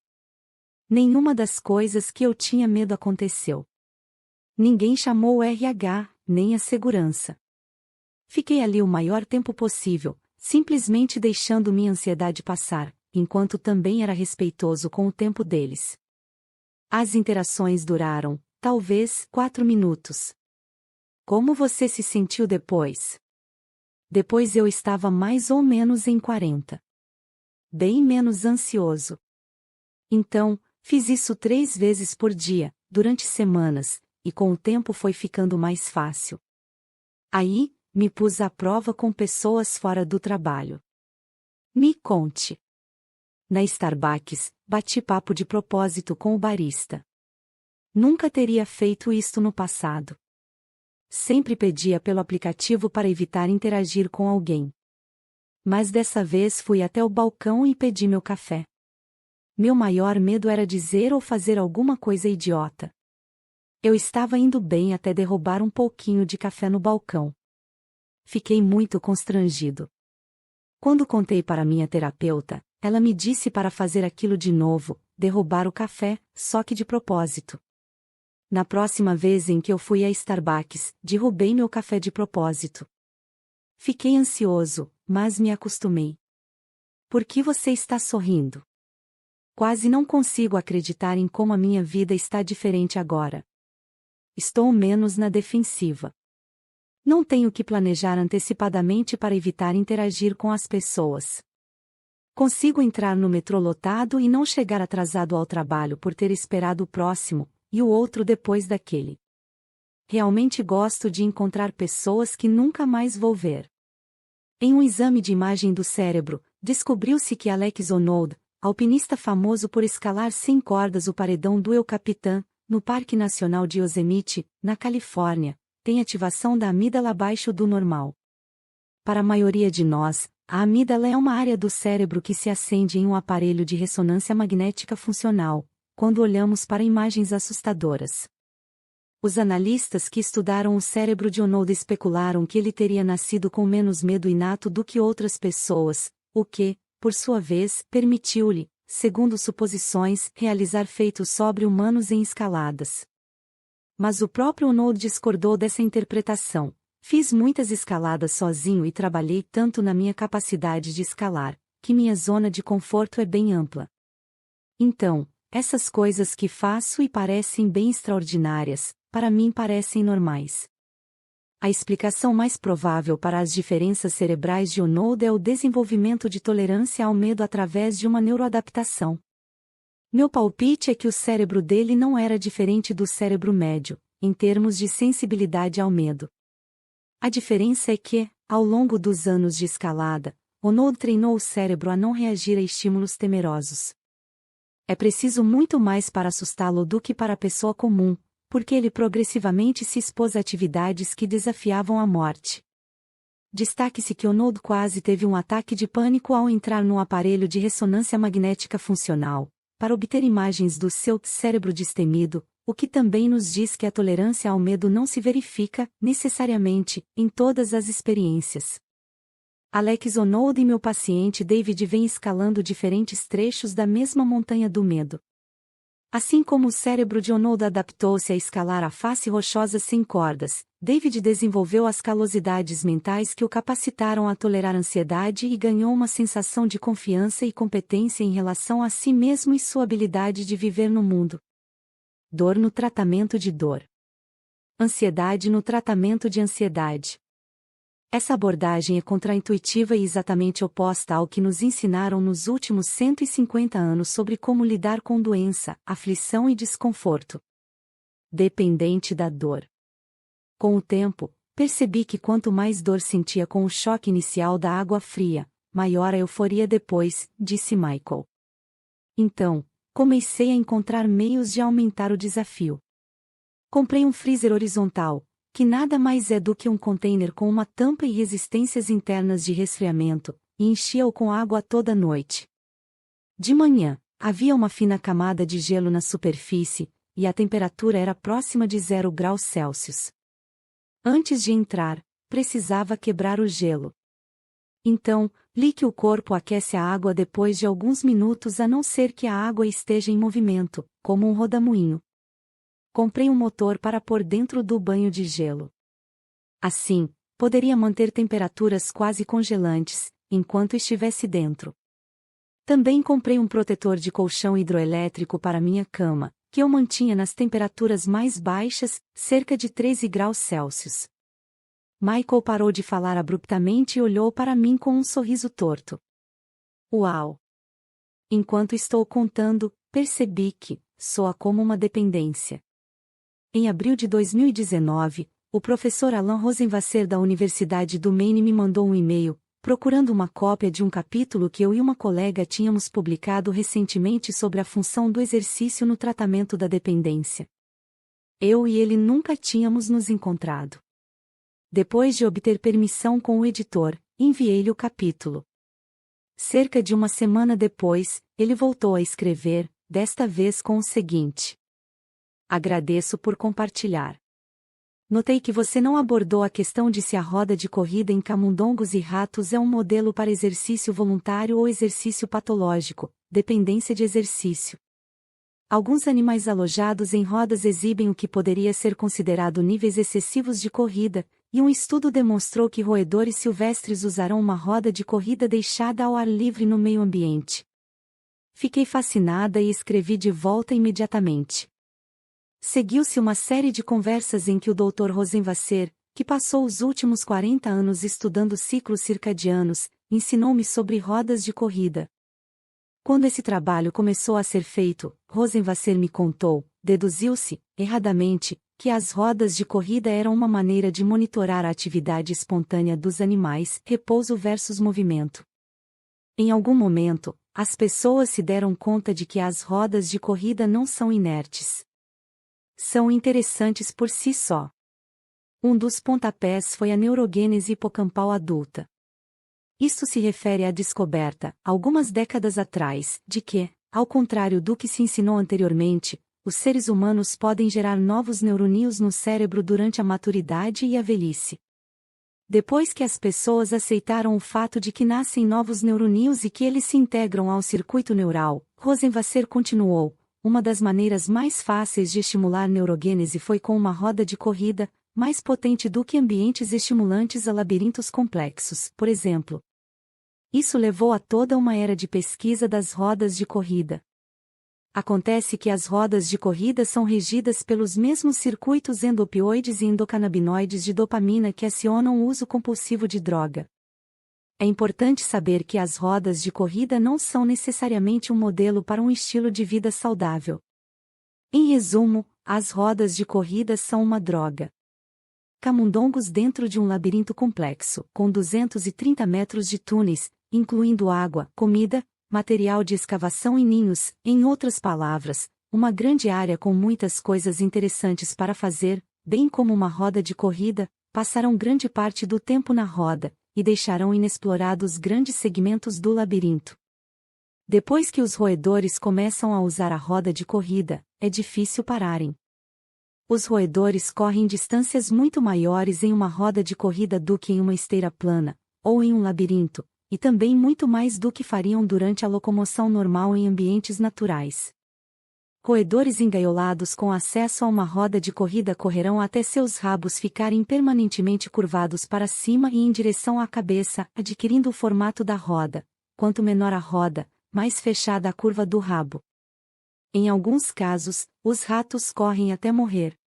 Nenhuma das coisas que eu tinha medo aconteceu. Ninguém chamou o RH, nem a segurança. Fiquei ali o maior tempo possível, simplesmente deixando minha ansiedade passar, enquanto também era respeitoso com o tempo deles. As interações duraram, talvez, 4 minutos. Como você se sentiu depois? Depois eu estava mais ou menos em 40. Bem menos ansioso. Então, fiz isso 3 vezes por dia, durante semanas, e com o tempo foi ficando mais fácil. Aí, me pus à prova com pessoas fora do trabalho. Me conte. Na Starbucks, bati papo de propósito com o barista. Nunca teria feito isto no passado. Sempre pedia pelo aplicativo para evitar interagir com alguém. Mas dessa vez fui até o balcão e pedi meu café. Meu maior medo era dizer ou fazer alguma coisa idiota. Eu estava indo bem até derrubar um pouquinho de café no balcão. Fiquei muito constrangido. Quando contei para minha terapeuta, ela me disse para fazer aquilo de novo, derrubar o café, só que de propósito. Na próxima vez em que eu fui a Starbucks, derrubei meu café de propósito. Fiquei ansioso, mas me acostumei. Por que você está sorrindo? Quase não consigo acreditar em como a minha vida está diferente agora. Estou menos na defensiva. Não tenho que planejar antecipadamente para evitar interagir com as pessoas. Consigo entrar no metrô lotado e não chegar atrasado ao trabalho por ter esperado o próximo, e o outro depois daquele. Realmente gosto de encontrar pessoas que nunca mais vou ver. Em um exame de imagem do cérebro, descobriu-se que Alex Honnold, alpinista famoso por escalar sem cordas o paredão do El Capitan, no Parque Nacional de Yosemite, na Califórnia, tem ativação da amígdala abaixo do normal. Para a maioria de nós, a amígdala é uma área do cérebro que se acende em um aparelho de ressonância magnética funcional, quando olhamos para imagens assustadoras. Os analistas que estudaram o cérebro de Honnold especularam que ele teria nascido com menos medo inato do que outras pessoas, o que, por sua vez, permitiu-lhe, segundo suposições, realizar feitos sobre-humanos em escaladas. Mas o próprio Honnold discordou dessa interpretação. Fiz muitas escaladas sozinho e trabalhei tanto na minha capacidade de escalar, que minha zona de conforto é bem ampla. Então, essas coisas que faço e parecem bem extraordinárias, para mim parecem normais. A explicação mais provável para as diferenças cerebrais de Honnold é o desenvolvimento de tolerância ao medo através de uma neuroadaptação. Meu palpite é que o cérebro dele não era diferente do cérebro médio, em termos de sensibilidade ao medo. A diferença é que, ao longo dos anos de escalada, Honnold treinou o cérebro a não reagir a estímulos temerosos. É preciso muito mais para assustá-lo do que para a pessoa comum, porque ele progressivamente se expôs a atividades que desafiavam a morte. Destaque-se que Honnold quase teve um ataque de pânico ao entrar num aparelho de ressonância magnética funcional, para obter imagens do seu cérebro destemido, o que também nos diz que a tolerância ao medo não se verifica, necessariamente, em todas as experiências. Alex Honnold e meu paciente David vêm escalando diferentes trechos da mesma montanha do medo. Assim como o cérebro de Honnold adaptou-se a escalar a face rochosa sem cordas, David desenvolveu as calosidades mentais que o capacitaram a tolerar ansiedade e ganhou uma sensação de confiança e competência em relação a si mesmo e sua habilidade de viver no mundo. Dor no tratamento de dor. Ansiedade no tratamento de ansiedade. Essa abordagem é contraintuitiva e exatamente oposta ao que nos ensinaram nos últimos 150 anos sobre como lidar com doença, aflição e desconforto. Dependente da dor. Com o tempo, percebi que quanto mais dor sentia com o choque inicial da água fria, maior a euforia depois, disse Michael. Então, comecei a encontrar meios de aumentar o desafio. Comprei um freezer horizontal, que nada mais é do que um container com uma tampa e resistências internas de resfriamento, e enchia-o com água toda noite. De manhã, havia uma fina camada de gelo na superfície, e a temperatura era próxima de 0 graus Celsius. Antes de entrar, precisava quebrar o gelo. Então, li que o corpo aquece a água depois de alguns minutos a não ser que a água esteja em movimento, como um rodamuinho. Comprei um motor para pôr dentro do banho de gelo. Assim, poderia manter temperaturas quase congelantes, enquanto estivesse dentro. Também comprei um protetor de colchão hidroelétrico para minha cama, que eu mantinha nas temperaturas mais baixas, cerca de 13 graus Celsius. Michael parou de falar abruptamente e olhou para mim com um sorriso torto. Uau! Enquanto estou contando, percebi que soa como uma dependência. Em abril de 2019, o professor Alan Rosenwasser da Universidade do Maine me mandou um e-mail, procurando uma cópia de um capítulo que eu e uma colega tínhamos publicado recentemente sobre a função do exercício no tratamento da dependência. Eu e ele nunca tínhamos nos encontrado. Depois de obter permissão com o editor, enviei-lhe o capítulo. Cerca de uma semana depois, ele voltou a escrever, desta vez com o seguinte: agradeço por compartilhar. Notei que você não abordou a questão de se a roda de corrida em camundongos e ratos é um modelo para exercício voluntário ou exercício patológico, dependência de exercício. Alguns animais alojados em rodas exibem o que poderia ser considerado níveis excessivos de corrida, e um estudo demonstrou que roedores silvestres usarão uma roda de corrida deixada ao ar livre no meio ambiente. Fiquei fascinada e escrevi de volta imediatamente. Seguiu-se uma série de conversas em que o Dr. Rosenwasser, que passou os últimos 40 anos estudando ciclos circadianos, ensinou-me sobre rodas de corrida. Quando esse trabalho começou a ser feito, Rosenwasser me contou, deduziu-se, erradamente, que as rodas de corrida eram uma maneira de monitorar a atividade espontânea dos animais, repouso versus movimento. Em algum momento, as pessoas se deram conta de que as rodas de corrida não são inertes. São interessantes por si só. Um dos pontapés foi a neurogênese hipocampal adulta. Isto se refere à descoberta, algumas décadas atrás, de que, ao contrário do que se ensinou anteriormente, os seres humanos podem gerar novos neurônios no cérebro durante a maturidade e a velhice. Depois que as pessoas aceitaram o fato de que nascem novos neurônios e que eles se integram ao circuito neural, Rosenwasser continuou: uma das maneiras mais fáceis de estimular neurogênese foi com uma roda de corrida, mais potente do que ambientes estimulantes a labirintos complexos, por exemplo. Isso levou a toda uma era de pesquisa das rodas de corrida. Acontece que as rodas de corrida são regidas pelos mesmos circuitos endopioides e endocannabinoides de dopamina que acionam o uso compulsivo de droga. É importante saber que as rodas de corrida não são necessariamente um modelo para um estilo de vida saudável. Em resumo, as rodas de corrida são uma droga. Camundongos dentro de um labirinto complexo, com 230 metros de túneis, incluindo água, comida, material de escavação e ninhos, em outras palavras, uma grande área com muitas coisas interessantes para fazer, bem como uma roda de corrida, passarão grande parte do tempo na roda, e deixarão inexplorados grandes segmentos do labirinto. Depois que os roedores começam a usar a roda de corrida, é difícil pararem. Os roedores correm distâncias muito maiores em uma roda de corrida do que em uma esteira plana, ou em um labirinto, e também muito mais do que fariam durante a locomoção normal em ambientes naturais. Roedores engaiolados com acesso a uma roda de corrida correrão até seus rabos ficarem permanentemente curvados para cima e em direção à cabeça, adquirindo o formato da roda. Quanto menor a roda, mais fechada a curva do rabo. Em alguns casos, os ratos correm até morrer.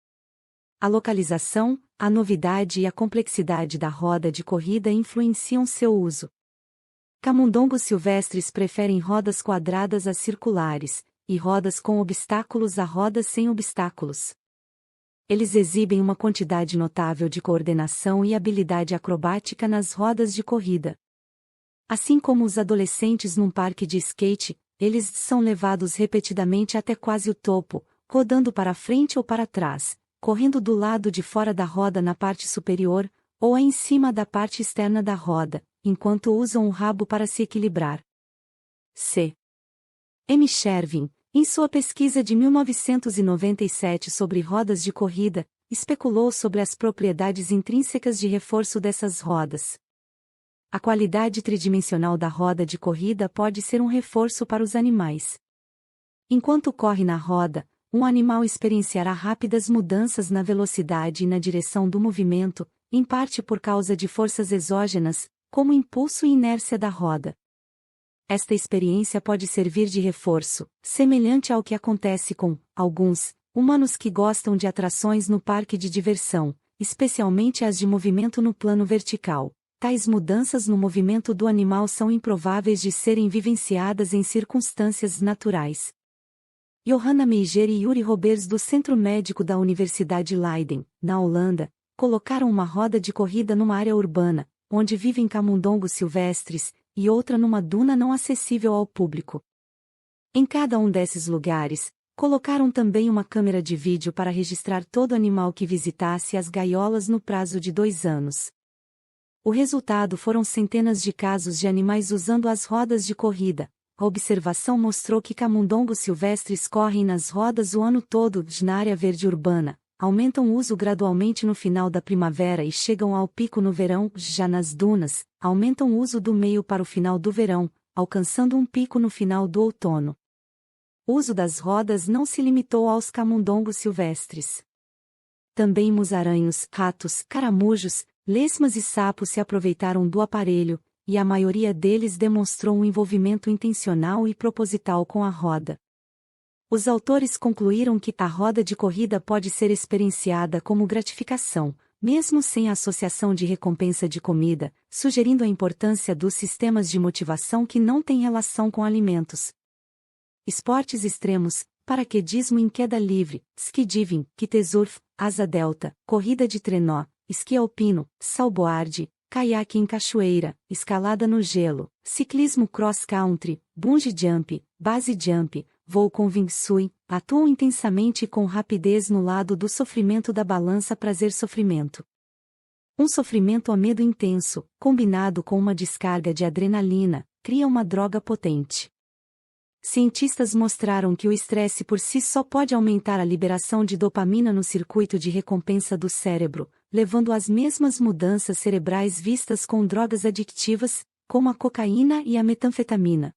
A localização, a novidade e a complexidade da roda de corrida influenciam seu uso. Camundongos silvestres preferem rodas quadradas a circulares, e rodas com obstáculos a rodas sem obstáculos. Eles exibem uma quantidade notável de coordenação e habilidade acrobática nas rodas de corrida. Assim como os adolescentes num parque de skate, eles são levados repetidamente até quase o topo, rodando para frente ou para trás, correndo do lado de fora da roda na parte superior, ou em cima da parte externa da roda, enquanto usam o rabo para se equilibrar. C. M. Shervin, em sua pesquisa de 1997 sobre rodas de corrida, especulou sobre as propriedades intrínsecas de reforço dessas rodas. A qualidade tridimensional da roda de corrida pode ser um reforço para os animais. Enquanto corre na roda, um animal experienciará rápidas mudanças na velocidade e na direção do movimento, em parte por causa de forças exógenas, como impulso e inércia da roda. Esta experiência pode servir de reforço, semelhante ao que acontece com alguns humanos que gostam de atrações no parque de diversão, especialmente as de movimento no plano vertical. Tais mudanças no movimento do animal são improváveis de serem vivenciadas em circunstâncias naturais. Johanna Meijer e Yuri Roberts do Centro Médico da Universidade Leiden, na Holanda, colocaram uma roda de corrida numa área urbana, onde vivem camundongos silvestres, e outra numa duna não acessível ao público. Em cada um desses lugares, colocaram também uma câmera de vídeo para registrar todo animal que visitasse as gaiolas no prazo de 2 anos. O resultado foram centenas de casos de animais usando as rodas de corrida. A observação mostrou que camundongos silvestres correm nas rodas o ano todo na área verde urbana, aumentam o uso gradualmente no final da primavera e chegam ao pico no verão. Já nas dunas, aumentam o uso do meio para o final do verão, alcançando um pico no final do outono. O uso das rodas não se limitou aos camundongos silvestres. Também musaraños, ratos, caramujos, lesmas e sapos se aproveitaram do aparelho, e a maioria deles demonstrou um envolvimento intencional e proposital com a roda. Os autores concluíram que a roda de corrida pode ser experienciada como gratificação, mesmo sem a associação de recompensa de comida, sugerindo a importância dos sistemas de motivação que não têm relação com alimentos. Esportes extremos, paraquedismo em queda livre, skidiving, kitesurf, asa delta, corrida de trenó, esqui alpino, saltboard, caiaque em cachoeira, escalada no gelo, ciclismo cross-country, bungee jump, base jump, voo com wingsuit, atuam intensamente e com rapidez no lado do sofrimento da balança prazer-sofrimento. Um sofrimento a medo intenso, combinado com uma descarga de adrenalina, cria uma droga potente. Cientistas mostraram que o estresse por si só pode aumentar a liberação de dopamina no circuito de recompensa do cérebro, levando às mesmas mudanças cerebrais vistas com drogas adictivas, como a cocaína e a metanfetamina.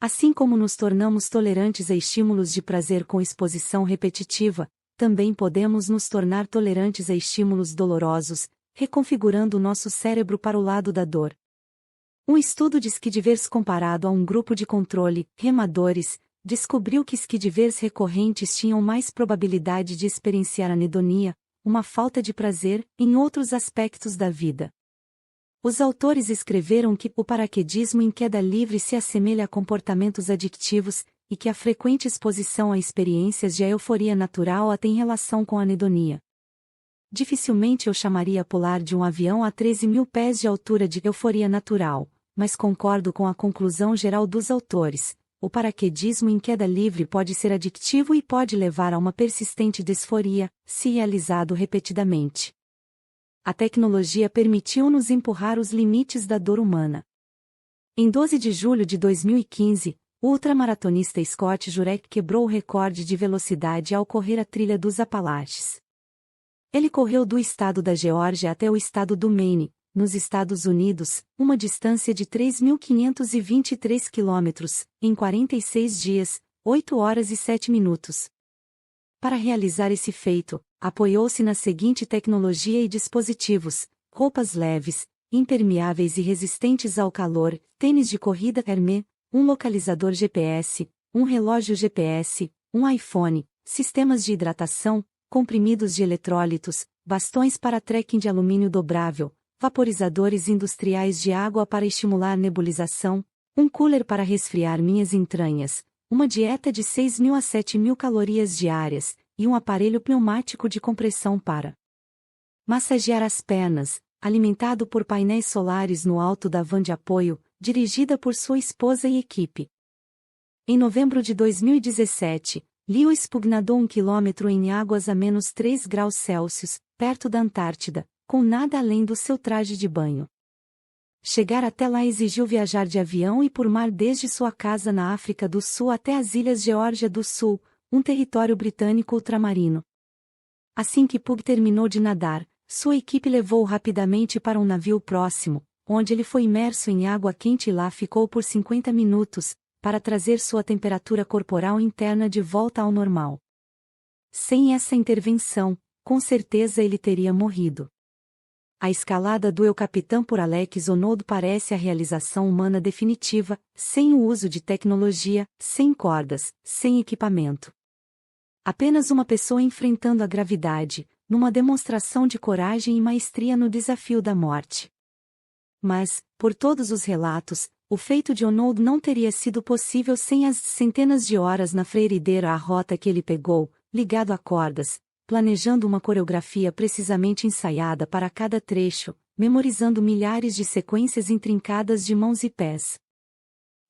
Assim como nos tornamos tolerantes a estímulos de prazer com exposição repetitiva, também podemos nos tornar tolerantes a estímulos dolorosos, reconfigurando o nosso cérebro para o lado da dor. Um estudo de skidivers comparado a um grupo de controle, remadores, descobriu que skidivers recorrentes tinham mais probabilidade de experienciar anedonia, uma falta de prazer, em outros aspectos da vida. Os autores escreveram que o paraquedismo em queda livre se assemelha a comportamentos adictivos, e que a frequente exposição a experiências de euforia natural tem relação com a anedonia. Dificilmente eu chamaria pular de um avião a 13.000 pés de altura de euforia natural, mas concordo com a conclusão geral dos autores. O paraquedismo em queda livre pode ser adictivo e pode levar a uma persistente disforia, se realizado repetidamente. A tecnologia permitiu-nos empurrar os limites da dor humana. Em 12 de julho de 2015, o ultramaratonista Scott Jurek quebrou o recorde de velocidade ao correr a trilha dos Apalaches. Ele correu do estado da Geórgia até o estado do Maine, nos Estados Unidos, uma distância de 3.523 quilômetros, em 46 dias, 8 horas e 7 minutos. Para realizar esse feito, apoiou-se na seguinte tecnologia e dispositivos: roupas leves, impermeáveis e resistentes ao calor, tênis de corrida Hermès, um localizador GPS, um relógio GPS, um iPhone, sistemas de hidratação, comprimidos de eletrólitos, bastões para trekking de alumínio dobrável, vaporizadores industriais de água para estimular nebulização, um cooler para resfriar minhas entranhas, uma dieta de 6.000 a 7.000 calorias diárias, e um aparelho pneumático de compressão para massagear as pernas, alimentado por painéis solares no alto da van de apoio, dirigida por sua esposa e equipe. Em novembro de 2017, Lewis nadou 1 quilômetro em águas a menos 3 graus Celsius, perto da Antártida, com nada além do seu traje de banho. Chegar até lá exigiu viajar de avião e por mar desde sua casa na África do Sul até as Ilhas Geórgia do Sul, um território britânico ultramarino. Assim que Pug terminou de nadar, sua equipe levou-o rapidamente para um navio próximo, onde ele foi imerso em água quente e lá ficou por 50 minutos, para trazer sua temperatura corporal interna de volta ao normal. Sem essa intervenção, com certeza ele teria morrido. A escalada do El Capitan por Alex Honnold parece a realização humana definitiva, sem o uso de tecnologia, sem cordas, sem equipamento. Apenas uma pessoa enfrentando a gravidade, numa demonstração de coragem e maestria no desafio da morte. Mas, por todos os relatos, o feito de Honnold não teria sido possível sem as centenas de horas na freireira à rota que ele pegou, ligado a cordas, planejando uma coreografia precisamente ensaiada para cada trecho, memorizando milhares de sequências intrincadas de mãos e pés.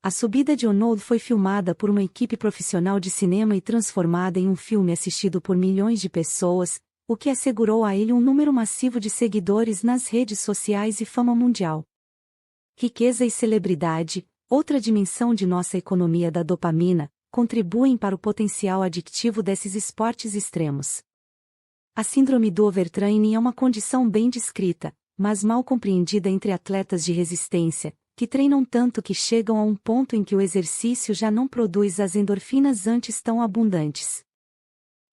A subida de Onold foi filmada por uma equipe profissional de cinema e transformada em um filme assistido por milhões de pessoas, o que assegurou a ele um número massivo de seguidores nas redes sociais e fama mundial. Riqueza e celebridade, outra dimensão de nossa economia da dopamina, contribuem para o potencial adictivo desses esportes extremos. A síndrome do overtraining é uma condição bem descrita, mas mal compreendida entre atletas de resistência, que treinam tanto que chegam a um ponto em que o exercício já não produz as endorfinas antes tão abundantes.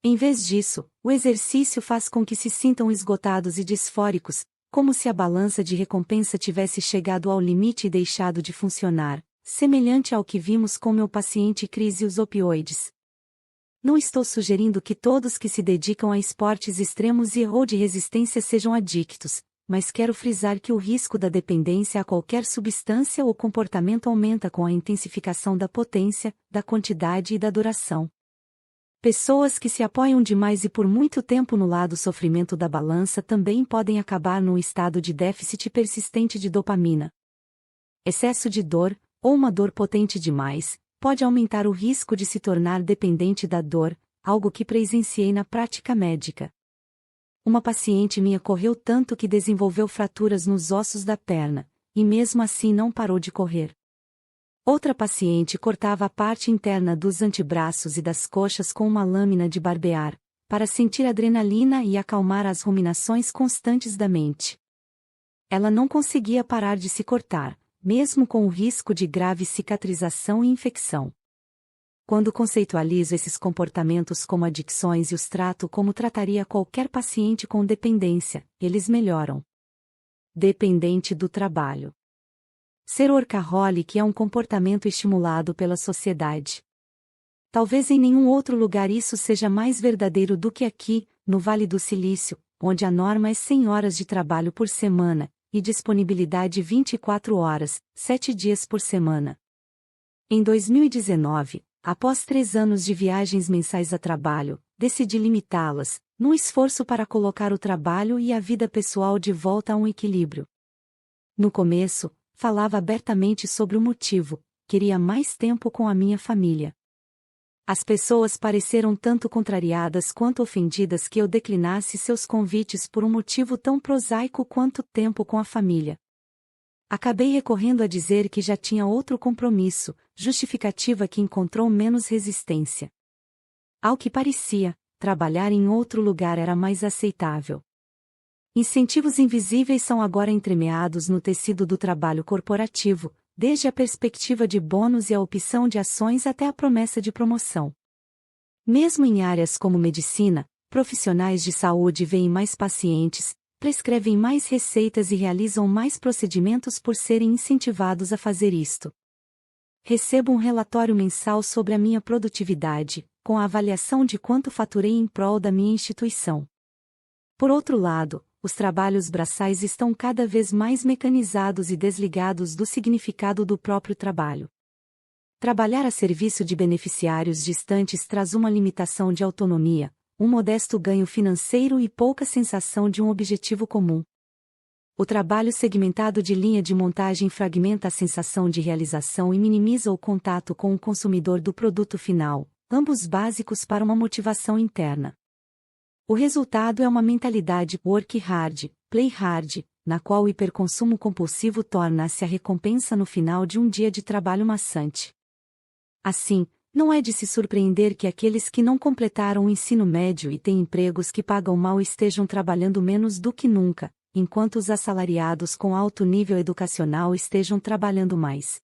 Em vez disso, o exercício faz com que se sintam esgotados e disfóricos, como se a balança de recompensa tivesse chegado ao limite e deixado de funcionar, semelhante ao que vimos com meu paciente crise os opioides. Não estou sugerindo que todos que se dedicam a esportes extremos ou de resistência sejam adictos, mas quero frisar que o risco da dependência a qualquer substância ou comportamento aumenta com a intensificação da potência, da quantidade e da duração. Pessoas que se apoiam demais e por muito tempo no lado sofrimento da balança também podem acabar num estado de déficit persistente de dopamina. Excesso de dor, ou uma dor potente demais, pode aumentar o risco de se tornar dependente da dor, algo que presenciei na prática médica. Uma paciente minha correu tanto que desenvolveu fraturas nos ossos da perna, e mesmo assim não parou de correr. Outra paciente cortava a parte interna dos antebraços e das coxas com uma lâmina de barbear, para sentir adrenalina e acalmar as ruminações constantes da mente. Ela não conseguia parar de se cortar, mesmo com o risco de grave cicatrização e infecção. Quando conceitualizo esses comportamentos como adicções e os trato como trataria qualquer paciente com dependência, eles melhoram. Dependente do trabalho. Ser workaholic é um comportamento estimulado pela sociedade. Talvez em nenhum outro lugar isso seja mais verdadeiro do que aqui, no Vale do Silício, onde a norma é 100 horas de trabalho por semana, e disponibilidade 24 horas, 7 dias por semana. Em 2019, após 3 anos de viagens mensais a trabalho, decidi limitá-las, num esforço para colocar o trabalho e a vida pessoal de volta a um equilíbrio. No começo, falava abertamente sobre o motivo: queria mais tempo com a minha família. As pessoas pareceram tanto contrariadas quanto ofendidas que eu declinasse seus convites por um motivo tão prosaico quanto tempo com a família. Acabei recorrendo a dizer que já tinha outro compromisso, justificativa que encontrou menos resistência. Ao que parecia, trabalhar em outro lugar era mais aceitável. Incentivos invisíveis são agora entremeados no tecido do trabalho corporativo, desde a perspectiva de bônus e a opção de ações até a promessa de promoção. Mesmo em áreas como medicina, profissionais de saúde veem mais pacientes, prescrevem mais receitas e realizam mais procedimentos por serem incentivados a fazer isto. Recebo um relatório mensal sobre a minha produtividade, com a avaliação de quanto faturei em prol da minha instituição. Por outro lado, os trabalhos braçais estão cada vez mais mecanizados e desligados do significado do próprio trabalho. Trabalhar a serviço de beneficiários distantes traz uma limitação de autonomia, um modesto ganho financeiro e pouca sensação de um objetivo comum. O trabalho segmentado de linha de montagem fragmenta a sensação de realização e minimiza o contato com o consumidor do produto final, ambos básicos para uma motivação interna. O resultado é uma mentalidade work hard, play hard, na qual o hiperconsumo compulsivo torna-se a recompensa no final de um dia de trabalho maçante. Assim, não é de se surpreender que aqueles que não completaram o ensino médio e têm empregos que pagam mal estejam trabalhando menos do que nunca, enquanto os assalariados com alto nível educacional estejam trabalhando mais.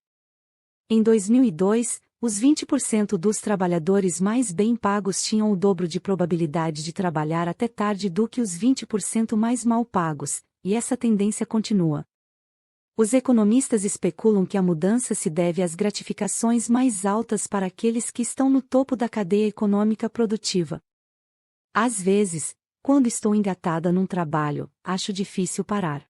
Em 2002, os 20% dos trabalhadores mais bem pagos tinham o dobro de probabilidade de trabalhar até tarde do que os 20% mais mal pagos, e essa tendência continua. Os economistas especulam que a mudança se deve às gratificações mais altas para aqueles que estão no topo da cadeia econômica produtiva. Às vezes, quando estou engatada num trabalho, acho difícil parar.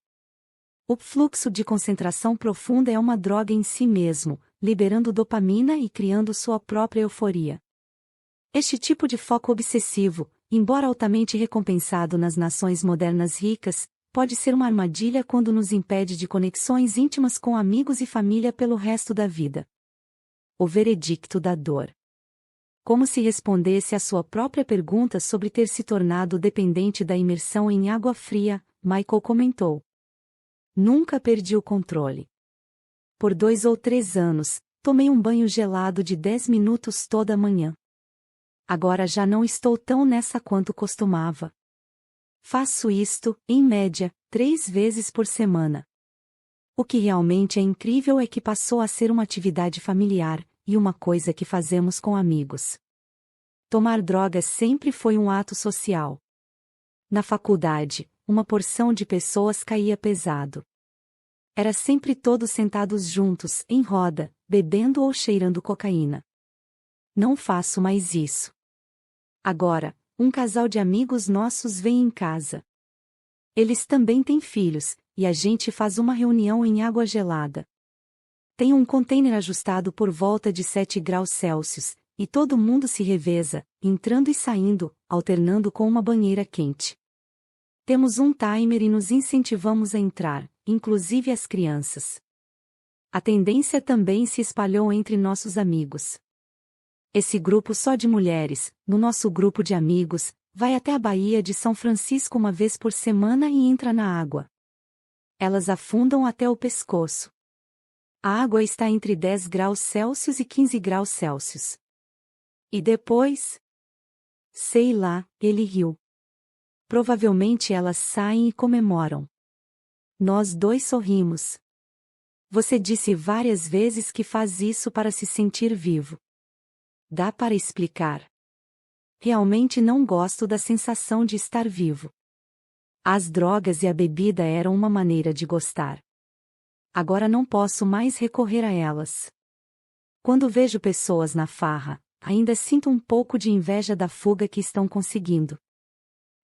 O fluxo de concentração profunda é uma droga em si mesmo, liberando dopamina e criando sua própria euforia. Este tipo de foco obsessivo, embora altamente recompensado nas nações modernas ricas, pode ser uma armadilha quando nos impede de conexões íntimas com amigos e família pelo resto da vida. O veredicto da dor. Como se respondesse à sua própria pergunta sobre ter se tornado dependente da imersão em água fria, Michael comentou: "Nunca perdi o controle. Por 2 ou 3 anos, tomei um banho gelado de 10 minutos toda manhã. Agora já não estou tão nessa quanto costumava. Faço isto, em média, 3 vezes por semana. O que realmente é incrível é que passou a ser uma atividade familiar, e uma coisa que fazemos com amigos. Tomar drogas sempre foi um ato social. Na faculdade, uma porção de pessoas caía pesado. Era sempre todos sentados juntos, em roda, bebendo ou cheirando cocaína. Não faço mais isso. Agora, um casal de amigos nossos vem em casa. Eles também têm filhos, e a gente faz uma reunião em água gelada. Tem um container ajustado por volta de 7 graus Celsius, e todo mundo se reveza, entrando e saindo, alternando com uma banheira quente. Temos um timer e nos incentivamos a entrar, inclusive as crianças. A tendência também se espalhou entre nossos amigos. Esse grupo só de mulheres, no nosso grupo de amigos, vai até a Baía de São Francisco uma vez por semana e entra na água. Elas afundam até o pescoço. A água está entre 10 graus Celsius e 15 graus Celsius. E depois? Sei lá, ele riu. Provavelmente elas saem e comemoram. Nós dois sorrimos. Você disse várias vezes que faz isso para se sentir vivo. Dá para explicar? Realmente não gosto da sensação de estar vivo. As drogas e a bebida eram uma maneira de gostar. Agora não posso mais recorrer a elas. Quando vejo pessoas na farra, ainda sinto um pouco de inveja da fuga que estão conseguindo.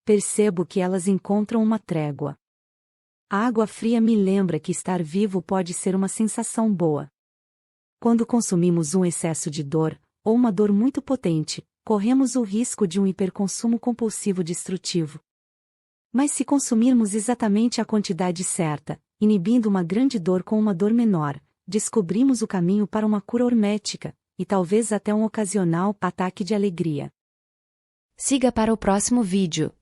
Percebo que elas encontram uma trégua. A água fria me lembra que estar vivo pode ser uma sensação boa. Quando consumimos um excesso de dor, ou uma dor muito potente, corremos o risco de um hiperconsumo compulsivo destrutivo. Mas se consumirmos exatamente a quantidade certa, inibindo uma grande dor com uma dor menor, descobrimos o caminho para uma cura hormética, e talvez até um ocasional ataque de alegria. Siga para o próximo vídeo.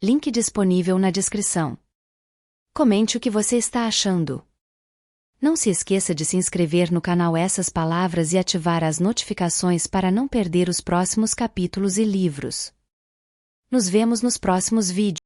Link disponível na descrição. Comente o que você está achando. Não se esqueça de se inscrever no canal Essas Palavras e ativar as notificações para não perder os próximos capítulos e livros. Nos vemos nos próximos vídeos.